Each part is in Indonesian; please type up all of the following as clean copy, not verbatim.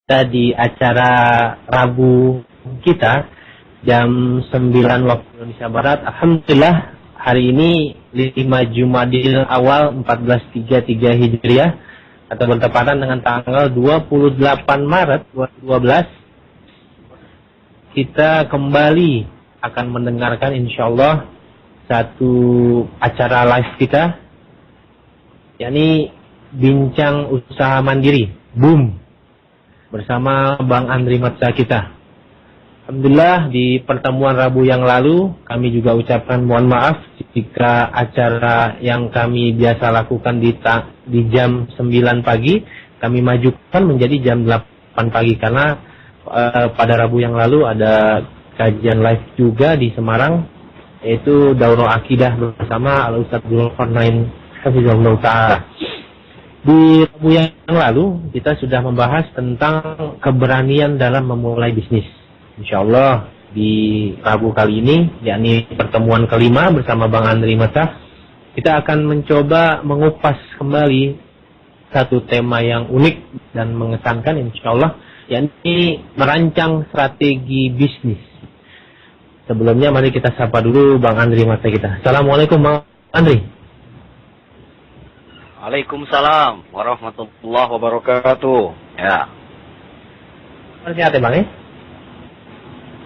di acara Rabu kita jam 9 waktu Indonesia Barat. Alhamdulillah hari ini 5 Jumadil Awal 1433 Hijriah atau bertepatan dengan tanggal 28 Maret 2012. Kita kembali akan mendengarkan insyaallah satu acara live kita, yakni Bincang Usaha Mandiri, BUM, bersama Bang Andri Matsa kita. Alhamdulillah di pertemuan Rabu yang lalu kami juga ucapkan mohon maaf jika acara yang kami biasa lakukan di jam 9 pagi kami majukan menjadi jam 8 pagi karena pada Rabu yang lalu ada kajian live juga di Semarang, yaitu Daurah Akidah bersama Al-Ustadz Zulkarnain Hafizahullah Ta'ala. Di Rabu yang lalu kita sudah membahas tentang keberanian dalam memulai bisnis. Insyaallah di Rabu kali ini, yakni pertemuan kelima bersama Bang Andri Matsa, kita akan mencoba mengupas kembali satu tema yang unik dan mengesankan insyaallah, yakni merancang strategi bisnis. Sebelumnya mari kita sapa dulu Bang Andri Matsa kita. Assalamualaikum Bang Andri. Waalaikumsalam warahmatullahi wabarakatuh. Ya. Sehat ya Bang ya?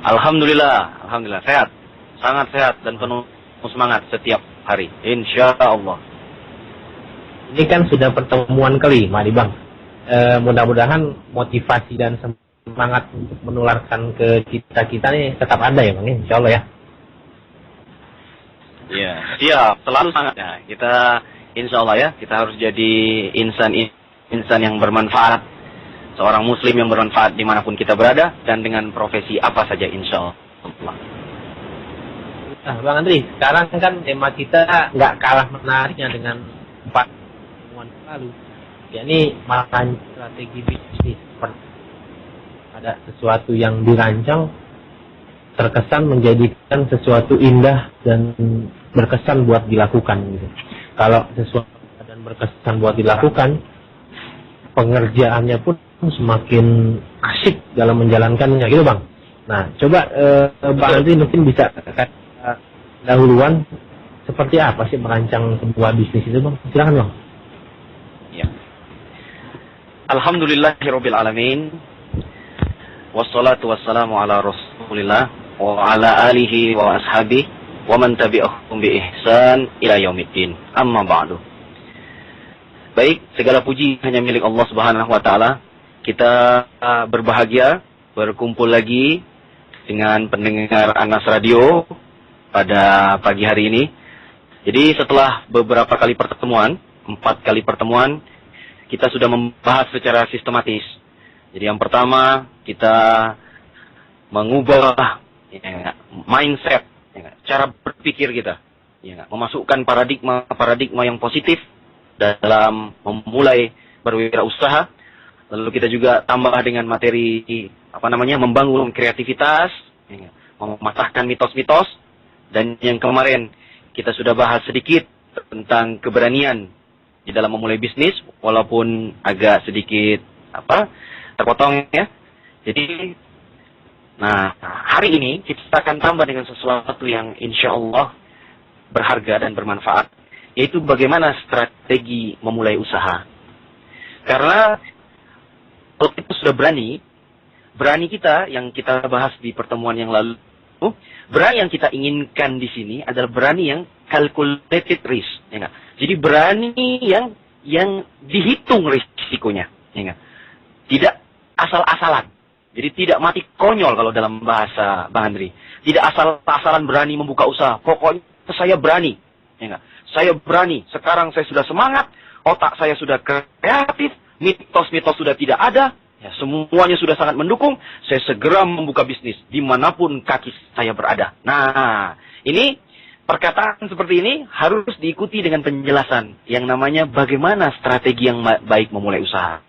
Alhamdulillah sehat. Sangat sehat dan penuh semangat setiap hari. Insya Allah. Ini kan sudah pertemuan kelima nih Bang. Mudah-mudahan motivasi dan semangat untuk menularkan ke kita nih tetap ada ya Bang ya? Insya Allah ya. Iya, siap. Selalu sangat ya. Kita insya Allah ya, kita harus jadi insan yang bermanfaat, seorang muslim yang bermanfaat dimanapun kita berada dan dengan profesi apa saja insya Allah. Nah Bang Andri, sekarang kan tema kita nggak kalah menariknya dengan 4 pertemuan lalu, yakni merancang strategi bisnis. Ada sesuatu yang dirancang terkesan menjadikan sesuatu indah dan berkesan buat dilakukan gitu. Kalau sesuatu dan berkesan buat dilakukan, pengerjaannya pun semakin asik dalam menjalankannya, gitu Bang. Nah, coba Bang Andri mungkin bisa dahuluan seperti apa sih merancang sebuah bisnis itu Bang? Silakan Bang. Ya. Alhamdulillahirabbil alamin. Wassalatu wassalamu ala Rasulillah wa ala alihi wa ashabihi wa man tabi'ahum bi ihsan ila yaumiddin. Amma ba'du. Baik, segala puji hanya milik Allah Subhanahu wa taala. Kita berbahagia berkumpul lagi dengan pendengar Anas Radio pada pagi hari ini. Jadi setelah beberapa kali pertemuan, 4 kali pertemuan, kita sudah membahas secara sistematis. Jadi yang pertama kita mengubah mindset, cara berpikir kita, memasukkan paradigma yang positif dalam memulai berwirausaha. Lalu kita juga tambah dengan materi membangun kreativitas, mematahkan mitos-mitos, dan yang kemarin kita sudah bahas sedikit tentang keberanian di dalam memulai bisnis, walaupun agak sedikit terpotong ya. Jadi hari ini kita akan tambah dengan sesuatu yang insya Allah berharga dan bermanfaat, yaitu bagaimana strategi memulai usaha. Karena kalau kita sudah berani kita yang kita bahas di pertemuan yang lalu, berani yang kita inginkan di sini adalah berani yang calculated risk, ya gak? Jadi berani yang dihitung risikonya, ya gak? Tidak asal-asalan. Jadi tidak mati konyol kalau dalam bahasa Bang Andri. Tidak asal-asalan berani membuka usaha. Pokoknya saya berani. Ya enggak? Saya berani. Sekarang saya sudah semangat. Otak saya sudah kreatif. Mitos-mitos sudah tidak ada. Ya, semuanya sudah sangat mendukung. Saya segera membuka bisnis dimanapun kaki saya berada. Nah, ini perkataan seperti ini harus diikuti dengan penjelasan yang namanya bagaimana strategi yang baik memulai usaha.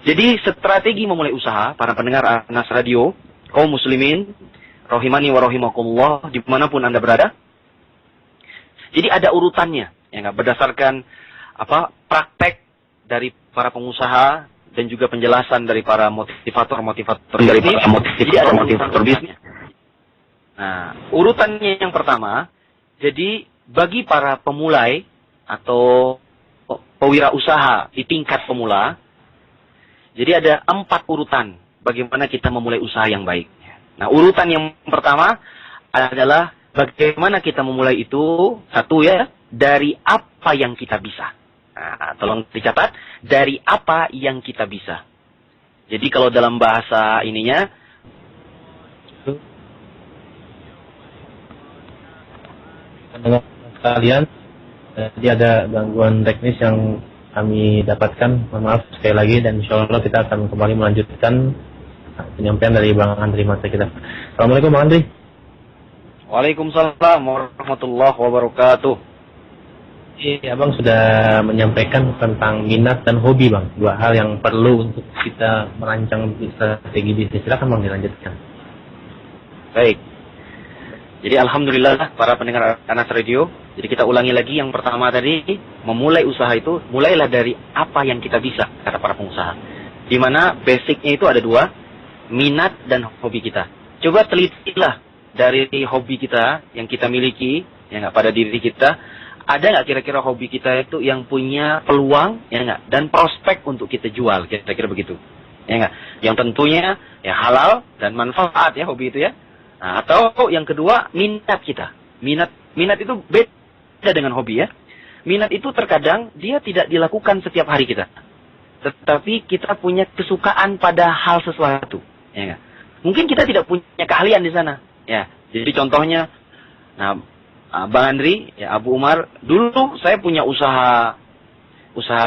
Jadi strategi memulai usaha, para pendengar Anas Radio, kaum muslimin, rahimani wa rahimakumullah, dimanapun Anda berada. Jadi ada urutannya, ya, berdasarkan praktek dari para pengusaha dan juga penjelasan dari para motivator-motivator bisnis. Nah, urutannya yang pertama, jadi bagi para pemulai atau pewirausaha di tingkat pemula, jadi ada 4 urutan bagaimana kita memulai usaha yang baik. Nah, urutan yang pertama adalah bagaimana kita memulai itu, satu ya, dari apa yang kita bisa. Nah, tolong dicatat, dari apa yang kita bisa. Jadi kalau dalam bahasa ininya, kalian, jadi ada gangguan teknis yang kami dapatkan, mohon maaf sekali lagi, dan insya Allah kita akan kembali melanjutkan penyampaian dari Bang Andri Mata kita. Assalamualaikum Bang Andri. Waalaikumsalam warahmatullahi wabarakatuh. Iya, Bang sudah menyampaikan tentang minat dan hobi, Bang. 2 hal yang perlu untuk kita merancang strategi bisnis. Silakan Bang dilanjutkan. Baik. Jadi alhamdulillah para pendengar Anas Radio. Jadi kita ulangi lagi yang pertama tadi, memulai usaha itu mulailah dari apa yang kita bisa, kata para pengusaha. Di mana basicnya itu ada 2, minat dan hobi kita. Coba telitilah dari hobi kita yang kita miliki, ya nggak, pada diri kita, ada nggak kira-kira hobi kita itu yang punya peluang, ya nggak, dan prospek untuk kita jual, kira-kira begitu, ya nggak? Yang tentunya ya halal dan manfaat ya hobi itu ya. Nah, atau yang kedua, minat kita. Minat itu beda dengan hobi ya. Minat itu terkadang dia tidak dilakukan setiap hari kita, tetapi kita punya kesukaan pada hal sesuatu, ya nggak? Mungkin kita tidak punya keahlian di sana. Ya, jadi contohnya, nah, Bang Andri, ya Abu Umar, dulu saya punya usaha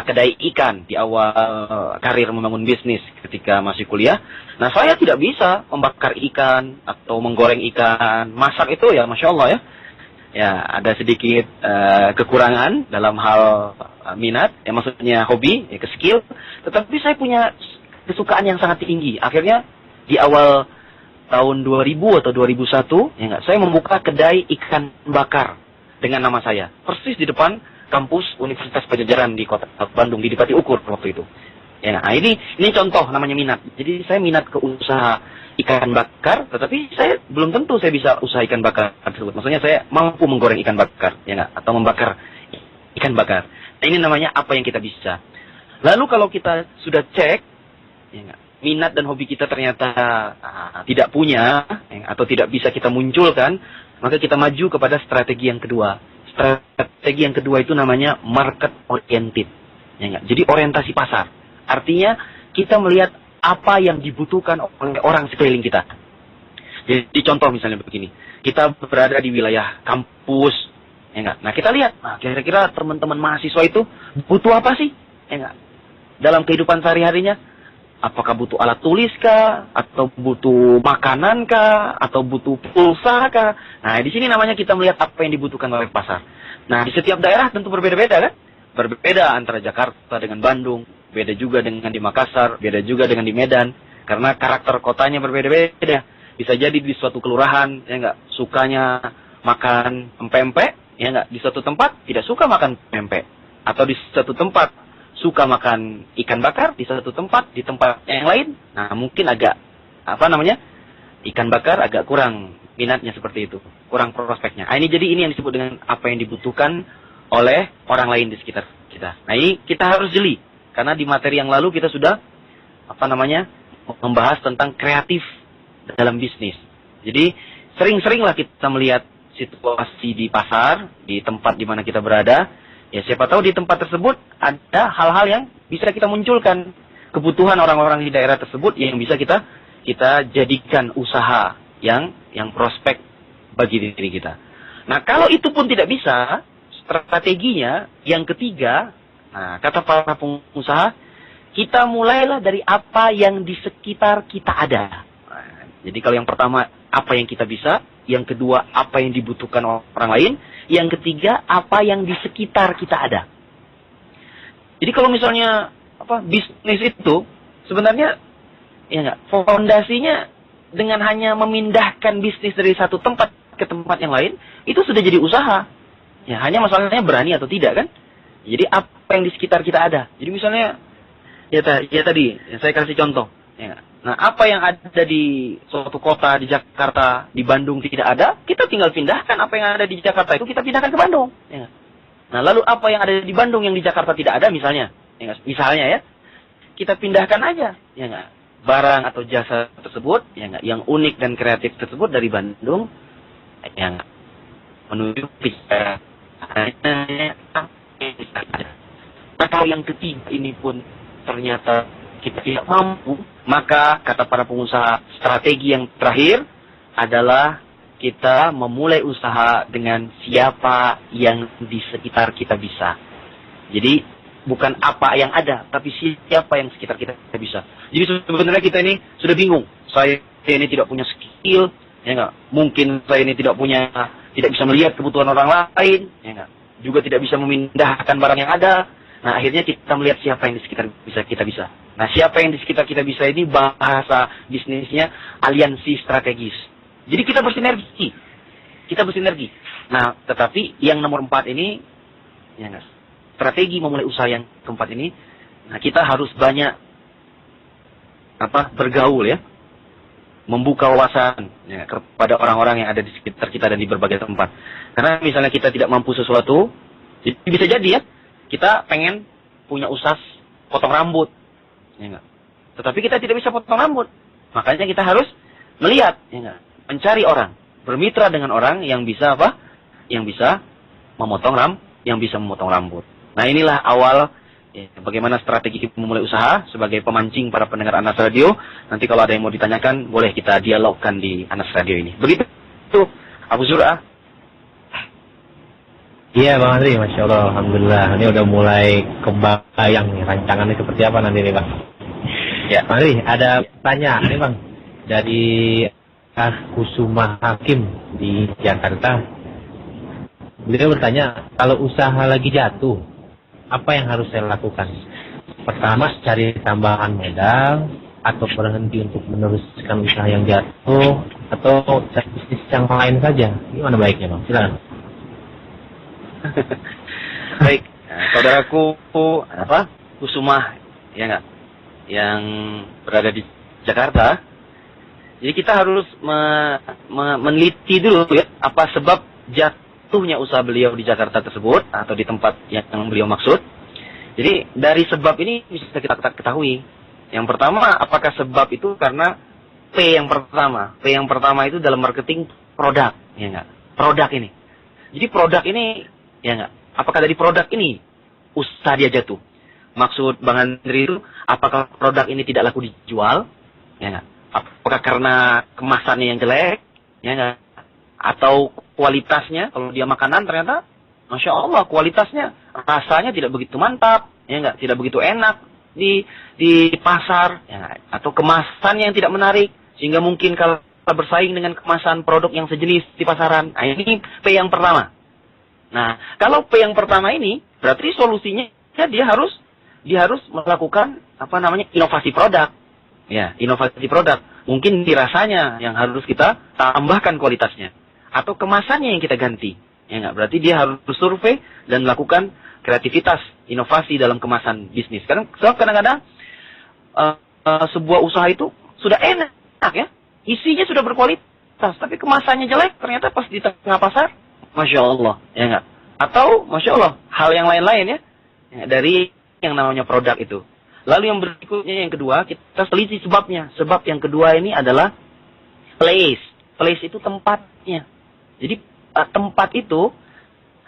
kedai ikan di awal karir membangun bisnis ketika masih kuliah. Nah, saya tidak bisa membakar ikan atau menggoreng ikan, masak itu ya, masya Allah ya. Ya, ada sedikit kekurangan dalam hal minat, ya maksudnya hobi, ya skill. Tetapi saya punya kesukaan yang sangat tinggi. Akhirnya di awal tahun 2000 atau 2001, ya enggak, saya membuka kedai ikan bakar dengan nama saya, persis di depan kampus Universitas Pajajaran di Kota Bandung, di Dipati Ukur waktu itu. Ya, nah ini contoh namanya minat. Jadi saya minat ke usaha ikan bakar, tetapi saya belum tentu saya bisa usaha ikan bakar tersebut. Maksudnya saya mampu menggoreng ikan bakar, ya enggak, atau membakar ikan bakar. Nah, ini namanya apa yang kita bisa. Lalu kalau kita sudah cek, ya enggak, minat dan hobi kita ternyata tidak punya, atau tidak bisa kita munculkan, maka kita maju kepada strategi yang kedua. Strategi yang kedua itu namanya market oriented. Ya enggak? Jadi orientasi pasar. Artinya kita melihat apa yang dibutuhkan oleh orang sekeliling kita. Jadi contoh misalnya begini, kita berada di wilayah kampus, ya enggak? Nah kita lihat, kira-kira teman-teman mahasiswa itu butuh apa sih? Ya enggak? Dalam kehidupan sehari-harinya, apakah butuh alat tulis kah? Atau butuh makanan kah? Atau butuh pulsa kah? Nah, di sini namanya kita melihat apa yang dibutuhkan oleh pasar. Nah, di setiap daerah tentu berbeda-beda kan? Berbeda antara Jakarta dengan Bandung, beda juga dengan di Makassar, beda juga dengan di Medan. Karena karakter kotanya berbeda-beda. Bisa jadi di suatu kelurahan, ya enggak, sukanya makan empek-empek, ya enggak, di suatu tempat tidak suka makan empek. Atau di suatu tempat suka makan ikan bakar, di satu tempat, di tempat yang lain, nah mungkin agak, ikan bakar agak kurang minatnya seperti itu, kurang prospeknya. Nah, ini yang disebut dengan apa yang dibutuhkan oleh orang lain di sekitar kita. Nah, ini kita harus jeli, karena di materi yang lalu kita sudah, membahas tentang kreatif dalam bisnis. Jadi, sering-seringlah kita melihat situasi di pasar, di tempat di mana kita berada. Ya, siapa tahu di tempat tersebut ada hal-hal yang bisa kita munculkan, kebutuhan orang-orang di daerah tersebut yang bisa kita jadikan usaha yang prospek bagi diri kita. Nah, kalau itu pun tidak bisa, strateginya yang ketiga, nah, kata para pengusaha, kita mulailah dari apa yang di sekitar kita ada. Nah, jadi kalau yang pertama, apa yang kita bisa, yang kedua, apa yang dibutuhkan orang lain, yang ketiga, apa yang di sekitar kita ada. Jadi kalau misalnya bisnis itu sebenarnya ya enggak, fondasinya dengan hanya memindahkan bisnis dari satu tempat ke tempat yang lain, itu sudah jadi usaha. Ya, hanya masalahnya berani atau tidak kan? Jadi apa yang di sekitar kita ada. Jadi misalnya Ya tadi, saya kasih contoh. Ya. Nah, apa yang ada di suatu kota di Jakarta, di Bandung tidak ada, kita tinggal pindahkan apa yang ada di Jakarta itu kita pindahkan ke Bandung. Ya. Nah, lalu apa yang ada di Bandung yang di Jakarta tidak ada, misalnya, ya, kita pindahkan aja, ya nggak? Barang atau jasa tersebut, ya nggak? Yang unik dan kreatif tersebut dari Bandung, yang menuju ke atau yang ketiga ini pun ternyata kita tidak mampu, maka kata para pengusaha, strategi yang terakhir adalah kita memulai usaha dengan siapa yang di sekitar kita bisa. Jadi bukan apa yang ada, tapi siapa yang sekitar kita bisa. Jadi sebenarnya kita ini sudah bingung. Saya ini tidak punya skill, ya enggak. Mungkin saya ini tidak bisa melihat kebutuhan orang lain, ya enggak. Juga tidak bisa memindahkan barang yang ada. Nah, akhirnya kita melihat siapa yang di sekitar kita bisa. Nah, siapa yang di sekitar kita bisa ini bahasa bisnisnya aliansi strategis. Jadi kita bersinergi. Nah, tetapi yang nomor 4 ini, ya enggak, strategi memulai usaha yang keempat ini, nah kita harus banyak bergaul ya, membuka wawasan ya, kepada orang-orang yang ada di sekitar kita dan di berbagai tempat. Karena misalnya kita tidak mampu sesuatu, bisa jadi ya, kita pengen punya usaha potong rambut, ya enggak. Tetapi kita tidak bisa potong rambut, makanya kita harus melihat, ya enggak, mencari orang, bermitra dengan orang yang bisa Yang bisa memotong rambut. Nah, inilah awal ya, bagaimana strategi memulai usaha sebagai pemancing para pendengar Anas Radio. Nanti kalau ada yang mau ditanyakan, boleh kita dialogkan di Anas Radio ini. Begitu, Abu Zur'ah. Iya Bang Andri, Masya Allah, Alhamdulillah. Ini udah mulai kebayang nih rancangannya seperti apa nanti nih Bang. Ya, Bang Andri, ada pertanyaan nih Bang. Dari Kusuma Hakim di Jakarta. Beliau bertanya, kalau usaha lagi jatuh, apa yang harus saya lakukan? Pertama, cari tambahan modal, atau berhenti untuk meneruskan usaha yang jatuh, atau cari bisnis yang lain saja. Gimana baiknya Bang? Silakan. Baik, saudaraku Kusumah, ya enggak, yang berada di Jakarta. Jadi kita harus meneliti dulu ya, apa sebab jatuhnya usaha beliau di Jakarta tersebut atau di tempat yang beliau maksud. Jadi dari sebab ini bisa kita ketahui. Yang pertama, apakah sebab itu karena P yang pertama itu dalam marketing produk, ya enggak? Produk ini. Jadi produk ini, ya enggak? Apakah dari produk ini usaha dia jatuh? Maksud Bang Andri itu, apakah produk ini tidak laku dijual? Ya enggak? Apakah karena kemasannya yang jelek? Ya enggak? Atau kualitasnya, kalau dia makanan ternyata, Masya Allah, kualitasnya, rasanya tidak begitu mantap, ya enggak? Tidak begitu enak di pasar, ya, atau kemasan yang tidak menarik, sehingga mungkin kalau bersaing dengan kemasan produk yang sejenis di pasaran. Nah, ini P yang pertama. Nah, kalau P yang pertama ini, berarti solusinya dia harus melakukan inovasi produk. Ya, inovasi produk. Mungkin di rasanya yang harus kita tambahkan kualitasnya, atau kemasannya yang kita ganti. Ya enggak, berarti dia harus survei dan melakukan kreativitas, inovasi dalam kemasan bisnis. Karena kadang-kadang sebuah usaha itu sudah enak ya, isinya sudah berkualitas, tapi kemasannya jelek, ternyata pas di tengah pasar, Masya Allah, ya enggak? Atau Masya Allah, hal yang lain-lain ya, dari yang namanya produk itu. Lalu yang berikutnya, yang kedua, kita teliti sebabnya. Sebab yang kedua ini adalah place. Place itu tempatnya. Jadi tempat itu,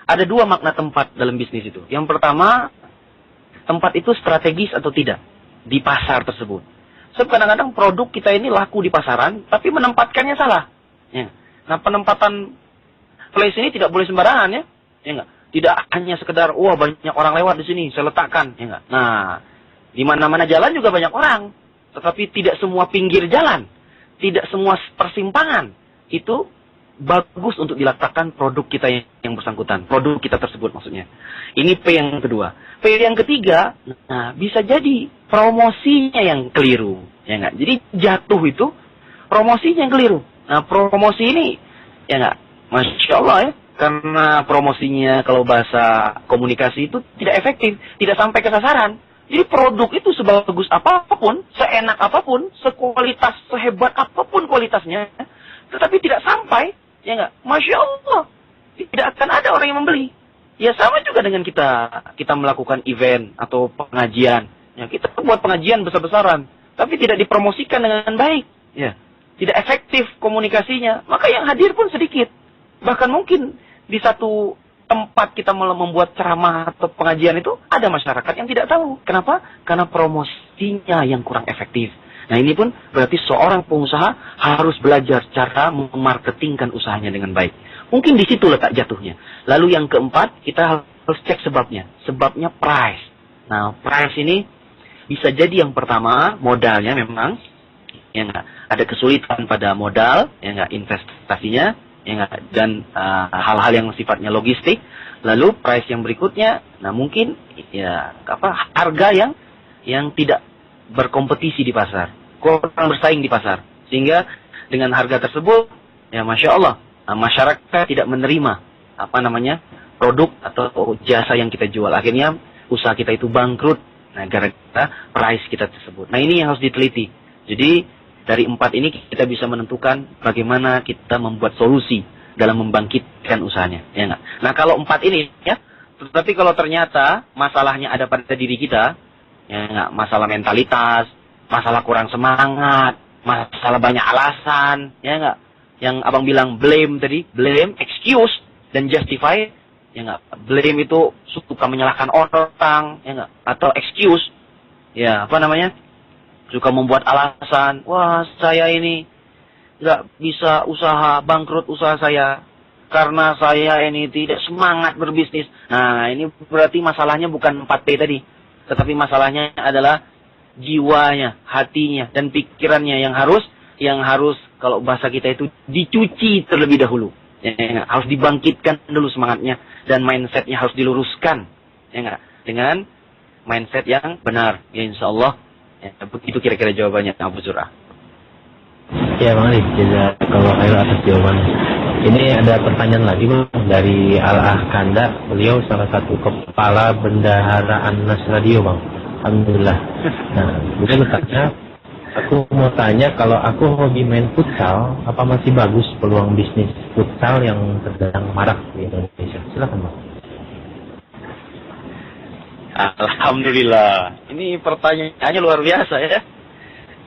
ada dua makna tempat dalam bisnis itu. Yang pertama, tempat itu strategis atau tidak di pasar tersebut. Sebab kadang-kadang produk kita ini laku di pasaran, tapi menempatkannya salah. Ya. Nah, penempatan place ini tidak boleh sembarangan ya. Ya enggak? Tidak hanya sekedar, wah banyak orang lewat di sini, saya letakkan. Ya enggak? Nah, di mana-mana jalan juga banyak orang, tetapi tidak semua pinggir jalan, tidak semua persimpangan itu bagus untuk diletakkan produk kita yang bersangkutan, produk kita tersebut maksudnya. Ini P yang kedua. P yang ketiga, nah bisa jadi promosinya yang keliru, ya enggak? Jadi jatuh itu promosinya yang keliru. Nah promosi ini, ya enggak? Masya Allah ya, karena promosinya kalau bahasa komunikasi itu tidak efektif, tidak sampai ke sasaran. Jadi produk itu sebagus apapun, seenak apapun, sekualitas, sehebat apapun kualitasnya, tetapi tidak sampai, ya enggak? Masya Allah, tidak akan ada orang yang membeli. Ya sama juga dengan kita melakukan event atau pengajian. Ya, kita buat pengajian besar-besaran, tapi tidak dipromosikan dengan baik. Ya, tidak efektif komunikasinya, maka yang hadir pun sedikit. Bahkan mungkin di satu tempat kita membuat ceramah atau pengajian itu ada masyarakat yang tidak tahu. Kenapa? Karena promosinya yang kurang efektif. Nah ini pun berarti seorang pengusaha harus belajar cara memarketingkan usahanya dengan baik. Mungkin di situ letak jatuhnya. Lalu yang keempat, kita harus cek sebabnya. Sebabnya price. Nah price ini bisa jadi yang pertama modalnya memang ya enggak, ada kesulitan pada modal, ya enggak, investasinya, ya enggak, dan hal-hal yang sifatnya logistik. Lalu price yang berikutnya, nah mungkin ya harga yang tidak berkompetisi di pasar, kurang bersaing di pasar, sehingga dengan harga tersebut ya masya Allah masyarakat tidak menerima produk atau jasa yang kita jual. Akhirnya usaha kita itu bangkrut. Nah gara-gara price kita tersebut. Nah ini yang harus diteliti. Jadi dari 4 ini kita bisa menentukan bagaimana kita membuat solusi dalam membangkitkan usahanya. Ya enggak? Nah kalau 4 ini ya, tetapi kalau ternyata masalahnya ada pada diri kita, ya enggak, masalah mentalitas, masalah kurang semangat, masalah banyak alasan, ya enggak, yang abang bilang blame tadi, blame, excuse, dan justify, ya enggak, blame itu suka menyalahkan orang, ya enggak, atau excuse, ya suka membuat alasan, wah saya ini nggak bisa usaha, bangkrut usaha saya karena saya ini tidak semangat berbisnis. Nah ini berarti masalahnya bukan 4P tadi, tetapi masalahnya adalah jiwanya, hatinya, dan pikirannya yang harus kalau bahasa kita itu dicuci terlebih dahulu. Ya, harus dibangkitkan dulu semangatnya, dan mindsetnya harus diluruskan, ya enggak, dengan mindset yang benar. Ya insya Allah. Ya, begitu kira-kira jawabannya Abu Zur'ah. Ya Bang Ali, jazakallahu khairan atas jawabannya. Ini ada pertanyaan lagi Bang dari Al-Ah Kanda. Beliau salah satu kepala bendaharaan Nas Radio Bang. Alhamdulillah. Nah, beliau bertanya, aku mau tanya kalau aku hobi main futsal, apa masih bagus peluang bisnis futsal yang sedang marak di Indonesia? Silakan Bang. Alhamdulillah. Ini pertanyaannya luar biasa ya.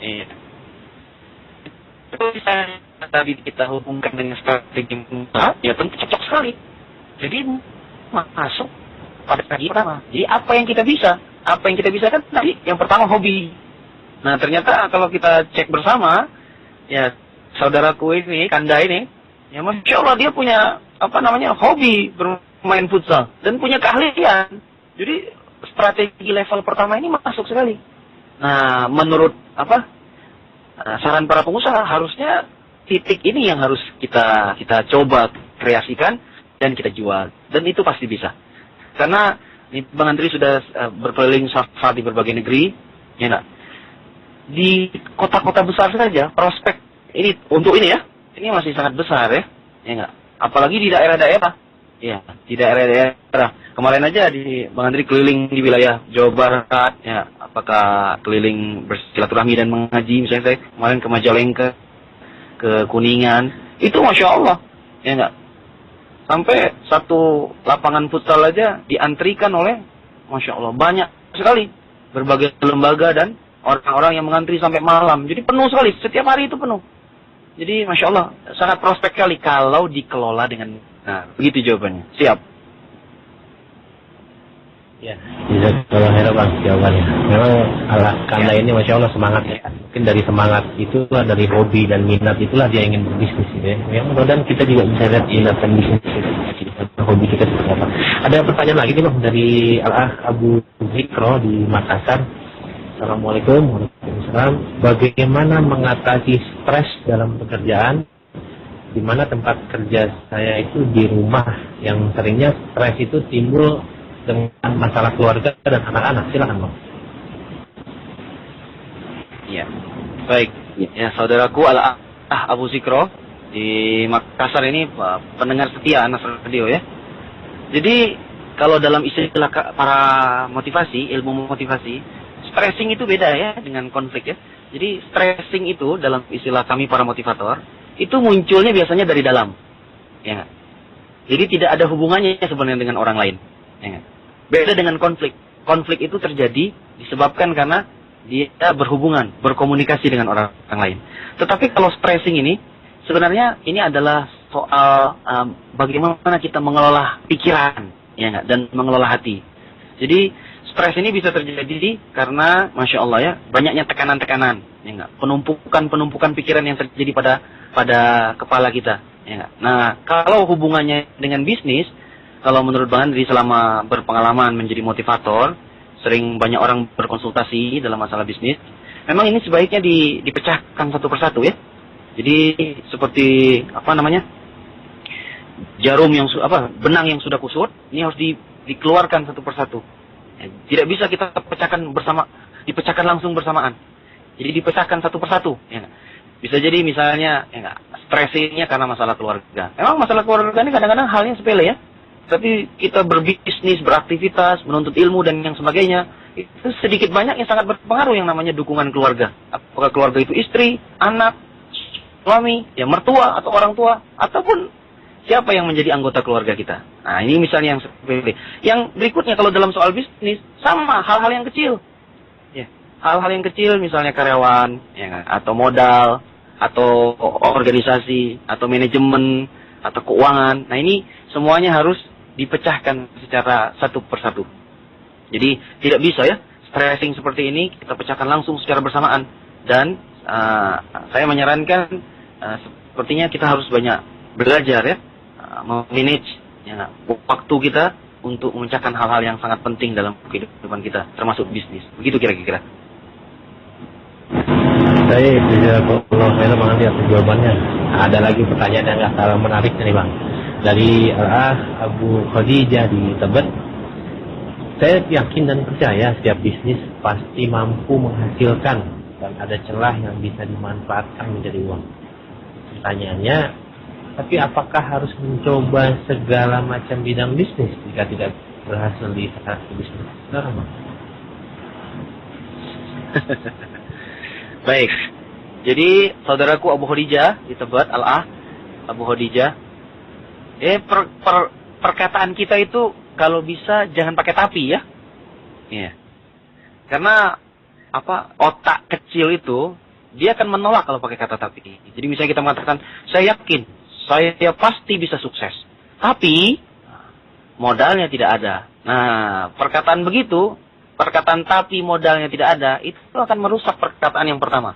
Iya. Itu bisa tadi kita hubungkan dengan strategi ya tentu cocok sekali. Jadi masuk pada strategi pertama. Jadi apa yang kita bisa? Apa yang kita bisa kan tadi yang pertama hobi. Nah ternyata kalau kita cek bersama, ya saudaraku ini, Kanda ini, ya masya Allah dia punya hobi bermain futsal dan punya keahlian. Jadi strategi level pertama ini masuk sekali. Nah, menurut saran para pengusaha, harusnya titik ini yang harus kita coba kreasikan dan kita jual, dan itu pasti bisa. Karena Bang Andri sudah berkeliling saat di berbagai negeri, ya enggak? Di kota-kota besar saja prospek ini untuk ini ya, ini masih sangat besar ya enggak? Apalagi di daerah-daerah. Ya, di daerah-daerah. Kemarin aja Bang Andri keliling di wilayah Jawa Barat, ya, apakah keliling bersilaturahmi dan mengaji, misalnya saya kemarin ke Majalengka, ke Kuningan, itu Masya Allah, ya enggak? Sampai satu lapangan futsal aja diantrikan oleh, Masya Allah, banyak sekali, berbagai lembaga dan orang-orang yang mengantri sampai malam, jadi penuh sekali, setiap hari itu penuh. Jadi Masya Allah, sangat prospek sekali kalau dikelola dengan, nah, begitu jawabannya, siap. Ya, kalau heran Bang jawabannya. Memang Al-Ah Kanda ini Masya Allah semangat ya. Mungkin dari semangat itulah, dari hobi dan minat itulah dia ingin berbisnis ya. Yang mudah-mudahan kita juga bisa lihat minat dan bisnis hobi kita seperti apa. Ada pertanyaan lagi nih Bang dari Al-Ah Abu Zikro di Makassar. Assalamualaikum warahmatullahi wabarakatuh. Bagaimana mengatasi stres dalam pekerjaan, di mana tempat kerja saya itu di rumah, yang seringnya stres itu timbul dengan masalah keluarga dan anak-anak? Silakan Bang. Ya, baik. Ya, saudaraku Al-Ah Abu Zikro di Makassar ini pendengar setia Nas Radio ya. Jadi kalau dalam istilah para motivasi, ilmu motivasi, stressing itu beda ya dengan konflik ya. Jadi stressing itu dalam istilah kami para motivator, itu munculnya biasanya dari dalam. Ya nggak? Jadi tidak ada hubungannya sebenarnya dengan orang lain. Ya nggak? Beda dengan konflik. Konflik itu terjadi disebabkan karena dia berhubungan, berkomunikasi dengan orang lain. Tetapi kalau stressing ini, sebenarnya ini adalah soal bagaimana kita mengelola pikiran, ya nggak, dan mengelola hati. Jadi stres ini bisa terjadi karena, masya Allah ya, banyaknya tekanan-tekanan, ya nggak, penumpukan pikiran yang terjadi pada kepala kita, ya nggak. Nah, kalau hubungannya dengan bisnis, kalau menurut Bang Andri selama berpengalaman menjadi motivator, sering banyak orang berkonsultasi dalam masalah bisnis, memang ini sebaiknya dipecahkan satu persatu ya. Jadi seperti jarum yang benang yang sudah kusut, ini harus dikeluarkan satu persatu. Ya, tidak bisa kita dipecahkan langsung bersamaan. Jadi dipecahkan satu persatu. Ya. Bisa jadi misalnya stresnya karena masalah keluarga. Memang masalah keluarga ini kadang-kadang halnya sepele ya. Tapi kita berbisnis, beraktivitas, menuntut ilmu dan yang sebagainya, itu sedikit banyak yang sangat berpengaruh yang namanya dukungan keluarga. Apakah keluarga itu istri, anak, suami, ya mertua atau orang tua, ataupun siapa yang menjadi anggota keluarga kita. Nah, ini misalnya yang sepele. Yang berikutnya kalau dalam soal bisnis, sama hal-hal yang kecil. Ya, hal-hal yang kecil misalnya karyawan, ya, atau modal, atau organisasi, atau manajemen, atau keuangan. Nah, ini semuanya harus dipecahkan secara satu persatu. Jadi tidak bisa ya, stressing seperti ini kita pecahkan langsung secara bersamaan. Dan saya menyarankan sepertinya kita harus banyak belajar ya, memanage ya, waktu kita untuk memecahkan hal-hal yang sangat penting dalam kehidupan kita, termasuk bisnis. Begitu kira-kira. Saya Bang Andri atas jawabannya. Ada lagi pertanyaan yang nggak kalah menarik nih Bang. Dari Abu Khadijah di Tebet. Saya yakin dan percaya setiap bisnis pasti mampu menghasilkan dan ada celah yang bisa dimanfaatkan menjadi uang. Pertanyaannya, tapi apakah harus mencoba segala macam bidang bisnis jika tidak berhasil di satu bisnis? Baik. Jadi saudaraku Abu Khadijah di Tebet, Abu Khadijah, perkataan kita itu kalau bisa jangan pakai tapi ya. Iya. Karena otak kecil itu dia akan menolak kalau pakai kata tapi. Jadi misalnya kita mengatakan, saya yakin, saya pasti bisa sukses. Tapi modalnya tidak ada. Nah, perkataan begitu, perkataan tapi modalnya tidak ada, itu akan merusak perkataan yang pertama.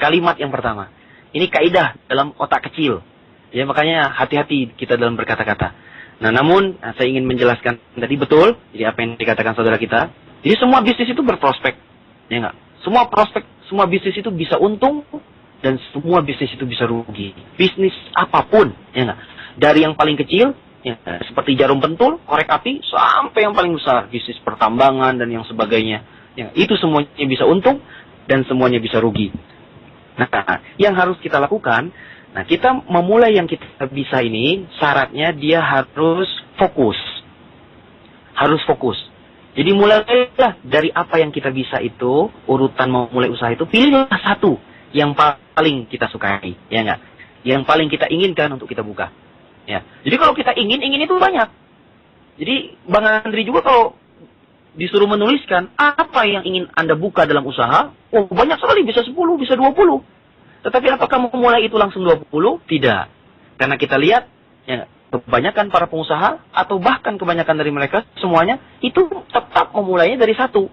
Kalimat yang pertama. Ini kaidah dalam otak kecil. Ya, makanya hati-hati kita dalam berkata-kata. Nah, namun saya ingin menjelaskan tadi betul, jadi apa yang dikatakan saudara kita. Jadi semua bisnis itu berprospek. Ya enggak? Semua bisnis itu bisa untung dan semua bisnis itu bisa rugi. Bisnis apapun, ya enggak? Dari yang paling kecil, ya, seperti jarum pentul, korek api, sampai yang paling besar, bisnis pertambangan dan yang sebagainya. Ya, itu semuanya bisa untung dan semuanya bisa rugi. Nah, yang harus kita lakukan, kita memulai yang kita bisa ini, syaratnya dia harus fokus. Harus fokus. Jadi mulailah dari apa yang kita bisa itu, urutan memulai usaha itu, pilihlah satu yang paling kita sukai, ya enggak? Yang paling kita inginkan untuk kita buka. Ya. Jadi kalau kita ingin itu banyak. Jadi Bang Andri juga kalau disuruh menuliskan apa yang ingin Anda buka dalam usaha, banyak sekali, bisa 10, bisa 20. Tetapi apakah memulai itu langsung 20? Tidak. Karena kita lihat, ya, kebanyakan para pengusaha, atau bahkan kebanyakan dari mereka, semuanya, itu tetap memulainya dari satu.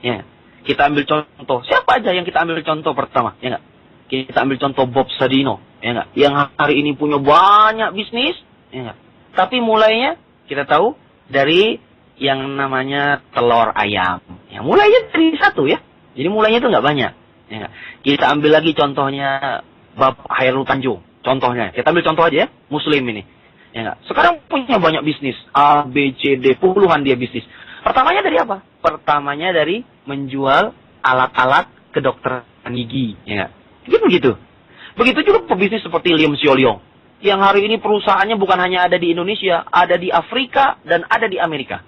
Ya. Kita ambil contoh, siapa aja yang kita ambil contoh pertama? Ya nggak? Kita ambil contoh Bob Sadino, ya nggak? Yang hari ini punya banyak bisnis, ya nggak? Tapi mulainya, kita tahu, dari yang namanya telur ayam. Ya, mulainya dari satu ya. Jadi mulainya itu nggak banyak. Ya, kita ambil lagi contohnya Bapak Hairul Tanjung. Contohnya, kita ambil contoh aja ya, Muslim ini. Ya enggak? Sekarang punya banyak bisnis, A, B, C, D, puluhan dia bisnis. Pertamanya dari apa? Pertamanya dari menjual alat-alat kedokteran gigi, ya enggak? Begitu. Begitu juga pebisnis seperti Lim Sio Leong. yang hari ini perusahaannya bukan hanya ada di Indonesia, ada di Afrika dan ada di Amerika.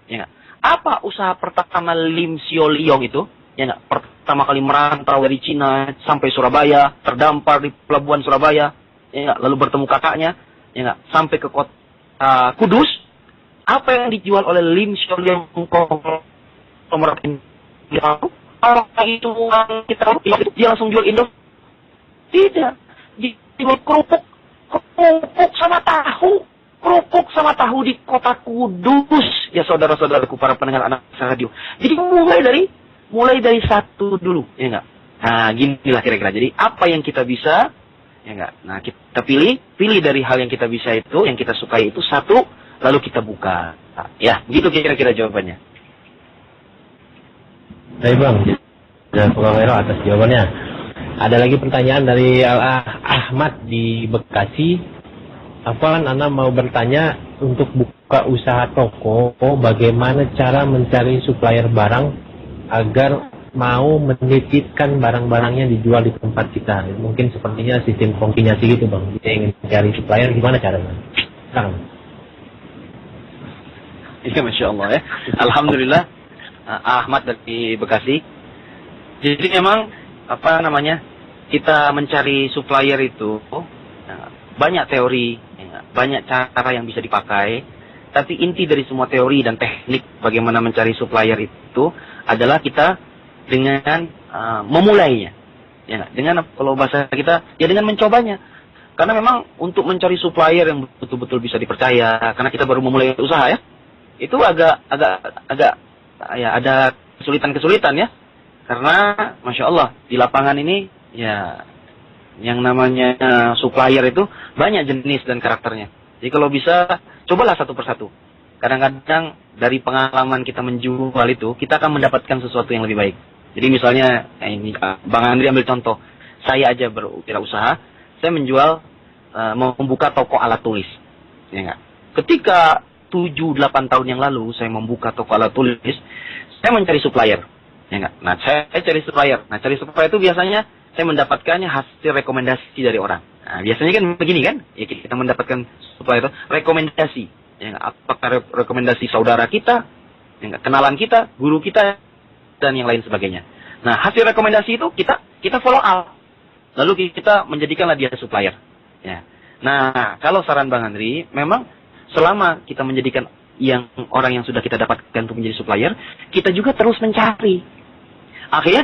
Ya nggak? Apa usaha pertama Lim Sio Liong itu? Ya nggak? Pertama kali merantau dari Cina sampai Surabaya, terdampar di pelabuhan Surabaya, ya nggak? Lalu bertemu kakaknya, ya nggak? Sampai ke kota Kudus. Apa yang dijual oleh Lim Sio Liong konglomerat ini? Kalau itu kita dia langsung jual Indo? Tidak, dijual kerupuk sama tahu di kota Kudus. Ya saudara-saudaraku, para pendengar anak radio. Jadi mulai dari satu dulu, ya enggak? Nah, ginilah kira-kira. Jadi apa yang kita bisa, ya enggak? Nah, kita pilih dari hal yang kita bisa itu, yang kita sukai itu satu, lalu kita buka. Nah, ya, begitu kira-kira jawabannya. Baik Bang, Jazakallahu khairan atas jawabannya. Ada lagi pertanyaan dari Ahmad di Bekasi. Afwan, Ana mau bertanya, untuk buka usaha toko, bagaimana cara mencari supplier barang agar mau menitipkan barang-barangnya dijual di tempat kita? Mungkin sepertinya sistem konsinyasi gitu Bang. Kita ingin cari supplier, gimana caranya? Sekarang. Iya, Masya Allah ya. Alhamdulillah, Ahmad dari Bekasi. Jadi memang, kita mencari supplier itu, banyak teori, banyak cara yang bisa dipakai, tapi inti dari semua teori dan teknik bagaimana mencari supplier itu adalah kita dengan memulainya, ya, dengan kalau bahasa kita ya dengan mencobanya. Karena memang untuk mencari supplier yang betul-betul bisa dipercaya, karena kita baru memulai usaha ya, itu agak ya ada kesulitan ya, karena Masya Allah di lapangan ini ya, yang namanya supplier itu banyak jenis dan karakternya. Jadi kalau bisa, cobalah satu persatu. Kadang-kadang dari pengalaman kita menjual itu, kita akan mendapatkan sesuatu yang lebih baik. Jadi misalnya, ini Bang Andri ambil contoh. Saya aja berwirausaha, saya menjual, membuka toko alat tulis. Ya enggak? Ketika 7-8 tahun yang lalu, saya membuka toko alat tulis, saya mencari supplier. Ya enggak? Nah, saya cari supplier. Nah, cari supplier itu biasanya, saya mendapatkannya hasil rekomendasi dari orang. Nah, biasanya kan begini kan, ya kita mendapatkan supplier itu rekomendasi. Ya, apakah rekomendasi saudara kita, ya, kenalan kita, guru kita, dan yang lain sebagainya. Nah, hasil rekomendasi itu kita follow up. Lalu kita menjadikanlah dia supplier. Ya. Nah, kalau saran Bang Andri, memang selama kita menjadikan orang yang sudah kita dapatkan untuk menjadi supplier, kita juga terus mencari. Akhirnya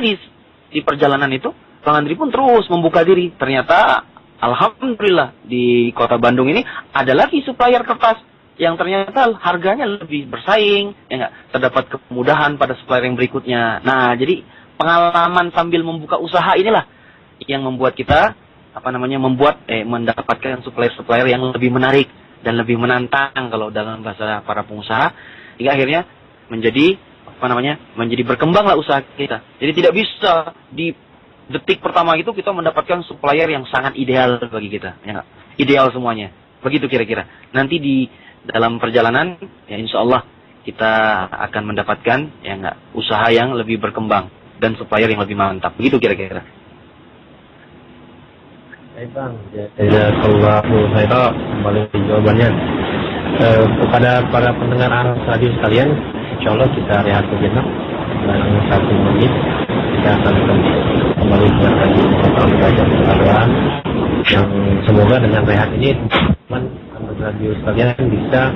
di perjalanan itu, Bang Andri pun terus membuka diri. Ternyata, alhamdulillah, di kota Bandung ini ada lagi supplier kertas yang ternyata harganya lebih bersaing, ya enggak, terdapat kemudahan pada supplier yang berikutnya. Nah, jadi pengalaman sambil membuka usaha inilah yang membuat kita mendapatkan supplier-supplier yang lebih menarik dan lebih menantang kalau dalam bahasa para pengusaha, hingga akhirnya menjadi berkembanglah usaha kita. Jadi tidak bisa di detik pertama itu kita mendapatkan supplier yang sangat ideal bagi kita, ya enggak? Ideal semuanya. Begitu kira-kira. Nanti di dalam perjalanan, ya insya Allah kita akan mendapatkan ya enggak, usaha yang lebih berkembang dan supplier yang lebih mantap. Begitu kira-kira. Baik Bang, jazakallahu khairan kembali jawabannya. Kepada para pendengar radio sekalian, insya Allah kita rehat sejenak dalam 1 menit. Kita akan kembali dengan belajar Al-Quran yang semoga dengan rehat ini teman radio sekalian bisa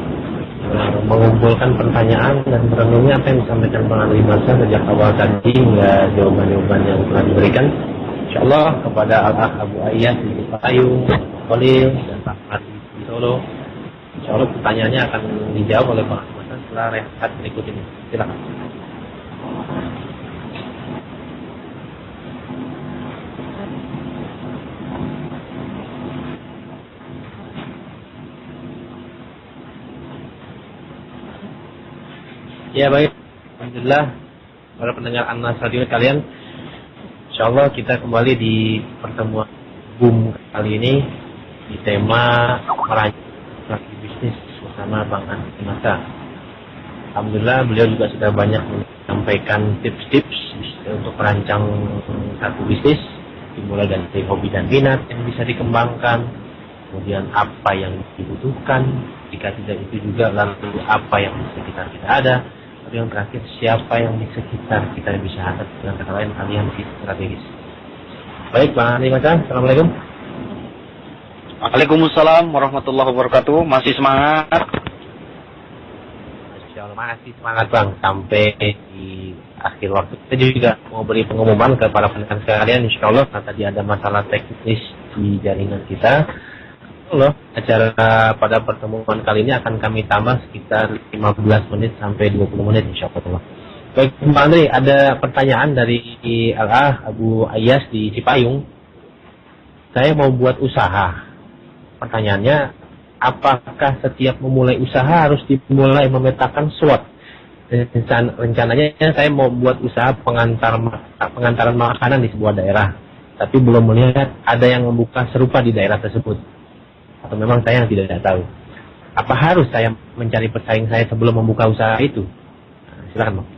mengumpulkan pertanyaan dan merenungi apa yang disampaikan Bang Andri Masa sejak awal tadi hingga jawaban-jawaban yang telah diberikan. InsyaAllah kepada Al-Akh Abu Ayyah di Payung, Khalil dan Pak Adi di Solo, InsyaAllah pertanyaannya akan dijawab oleh Bang Andri Masa setelah rehat berikut ini. Silakan. Ya baik, alhamdulillah para pendengar Anas Radio kalian, insyaallah kita kembali di pertemuan Boom kali ini di tema merancang bisnis bersama Bang Andri Masa. Alhamdulillah beliau juga sudah banyak menyampaikan tips-tips untuk merancang satu bisnis, dimulai dari hobi dan minat yang bisa dikembangkan, kemudian apa yang dibutuhkan, jika tidak itu juga lalu apa yang di sekitar kita ada, lalu yang terakhir siapa yang di sekitar kita bisa hadap, dengan kata lain aliansi strategis. Baik, Bang Andri Macan, Assalamualaikum. Waalaikumsalam warahmatullahi wabarakatuh. Masih semangat? Masya Allah, masih semangat Bang. Sampai di akhir waktu kita juga mau beri pengumuman ke para pendengar sekalian, insya Allah, karena tadi ada masalah teknis di jaringan kita. Allah, acara pada pertemuan kali ini akan kami tambah sekitar 15 menit sampai 20 menit insya Allah. Baik, Pak Andri, ada pertanyaan dari Abu Ayas di Cipayung. Saya mau buat usaha. Pertanyaannya, apakah setiap memulai usaha harus dimulai memetakan SWOT? Rencananya saya mau buat usaha pengantaran makanan di sebuah daerah, tapi belum melihat ada yang membuka serupa di daerah tersebut. Atau memang saya yang tidak tahu. Apa harus saya mencari pesaing saya sebelum membuka usaha itu? Nah, silakan, Bang.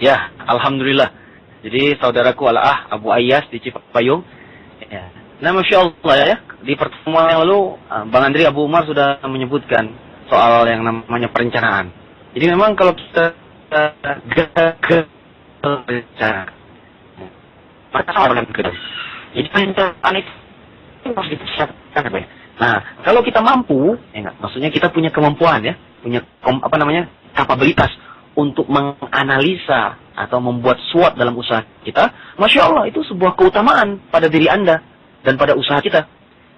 Ya, alhamdulillah. Jadi saudaraku Abu Ayas di Cipayung. Ya. Nah, Masya Allah ya, di pertemuan yang lalu Bang Andri Abu Umar sudah menyebutkan soal yang namanya perencanaan. Jadi memang kalau kita gagal berencana, maka sama dengan gagal. Jadi perencanaan itu harus dipersiapkan apa ya? Nah, kalau kita mampu, maksudnya kita punya kemampuan ya, punya kapabilitas untuk menganalisa atau membuat SWOT dalam usaha kita, Masya Allah, itu sebuah keutamaan pada diri Anda dan pada usaha kita.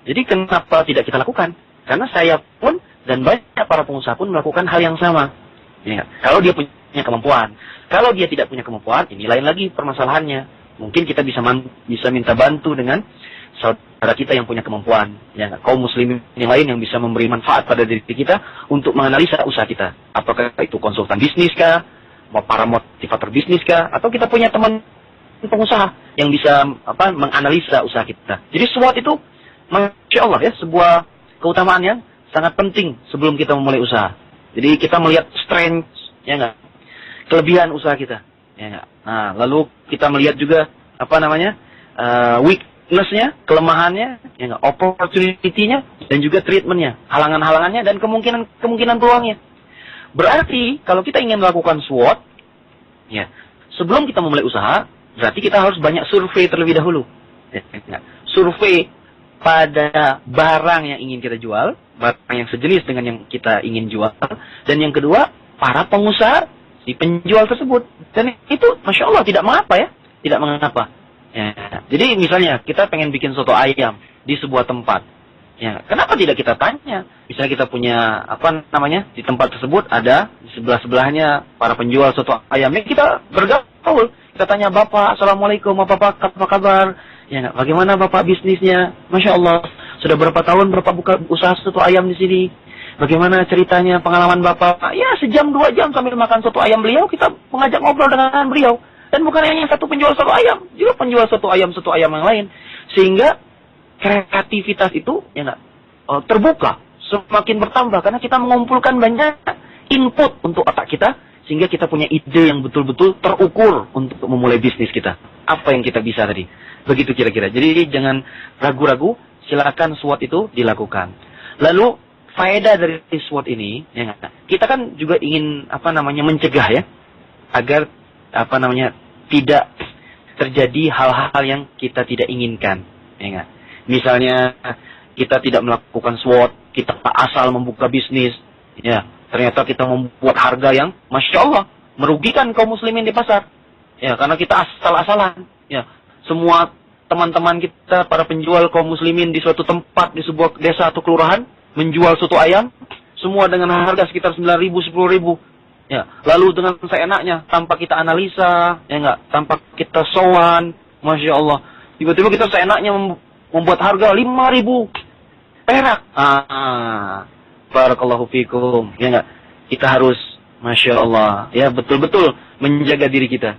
Jadi kenapa tidak kita lakukan? Karena saya pun dan banyak para pengusaha pun melakukan hal yang sama. Ya, kalau dia punya kemampuan. Kalau dia tidak punya kemampuan, ini lain lagi permasalahannya. Mungkin kita bisa minta bantu dengan saudara kita yang punya kemampuan. Ya, kaum muslimin yang lain yang bisa memberi manfaat pada diri kita untuk menganalisa usaha kita. Apakah itu konsultan bisnis kah? Para motivator bisnis kah? Atau kita punya teman pengusaha yang bisa menganalisa usaha kita. Jadi SWOT itu, Masya Allah ya, sebuah keutamaan yang sangat penting sebelum kita memulai usaha. Jadi kita melihat strength, ya enggak, kelebihan usaha kita, ya enggak. Nah, lalu kita melihat juga weakness-nya, kelemahannya, ya enggak, opportunity-nya, dan juga treatment-nya, halangan-halangannya dan kemungkinan peluangnya. Berarti kalau kita ingin melakukan SWOT, ya, sebelum kita memulai usaha, berarti kita harus banyak survei terlebih dahulu. Ya, survei pada barang yang ingin kita jual, barang yang sejenis dengan yang kita ingin jual, dan yang kedua, para pengusaha si penjual tersebut. Dan itu, Masya Allah, tidak mengapa ya, tidak mengapa. Ya. Jadi misalnya, kita pengen bikin soto ayam di sebuah tempat. Ya, kenapa tidak kita tanya? Misalnya kita punya, di tempat tersebut ada, di sebelah-sebelahnya, para penjual soto ayamnya, kita bergaul. Kita tanya, Bapak, Assalamualaikum, apa kabar? Ya, bagaimana Bapak bisnisnya? Masya Allah, sudah berapa tahun Bapak buka usaha soto ayam di sini? Bagaimana ceritanya, pengalaman Bapak? Ya, sejam, 2 jam sambil makan soto ayam beliau, kita mengajak ngobrol dengan beliau. Dan bukan hanya satu penjual soto ayam, juga penjual soto ayam yang lain. Sehingga kreativitas itu terbuka, semakin bertambah. Karena kita mengumpulkan banyak input untuk otak kita, sehingga kita punya ide yang betul-betul terukur untuk memulai bisnis kita. Apa yang kita bisa tadi? Begitu kira-kira. Jadi jangan ragu-ragu, silakan SWOT itu dilakukan. Lalu faedah dari SWOT ini, kita kan juga ingin mencegah ya, agar tidak terjadi hal-hal yang kita tidak inginkan. Ya, misalnya kita tidak melakukan SWOT, kita asal membuka bisnis, ya ternyata kita membuat harga yang Masya Allah merugikan kaum muslimin di pasar. Ya, karena kita asal-asalan. Ya, semua teman-teman kita, para penjual kaum muslimin di suatu tempat, di sebuah desa atau kelurahan, menjual soto ayam, semua dengan harga sekitar 9.000, 10.000. Ya, lalu dengan seenaknya, tanpa kita analisa, ya enggak, tanpa kita sowan, Masya Allah. Tiba-tiba kita seenaknya membuat harga 5.000 perak. Barakallahu fikum. Ya enggak, kita harus, Masya Allah, ya betul-betul menjaga diri kita.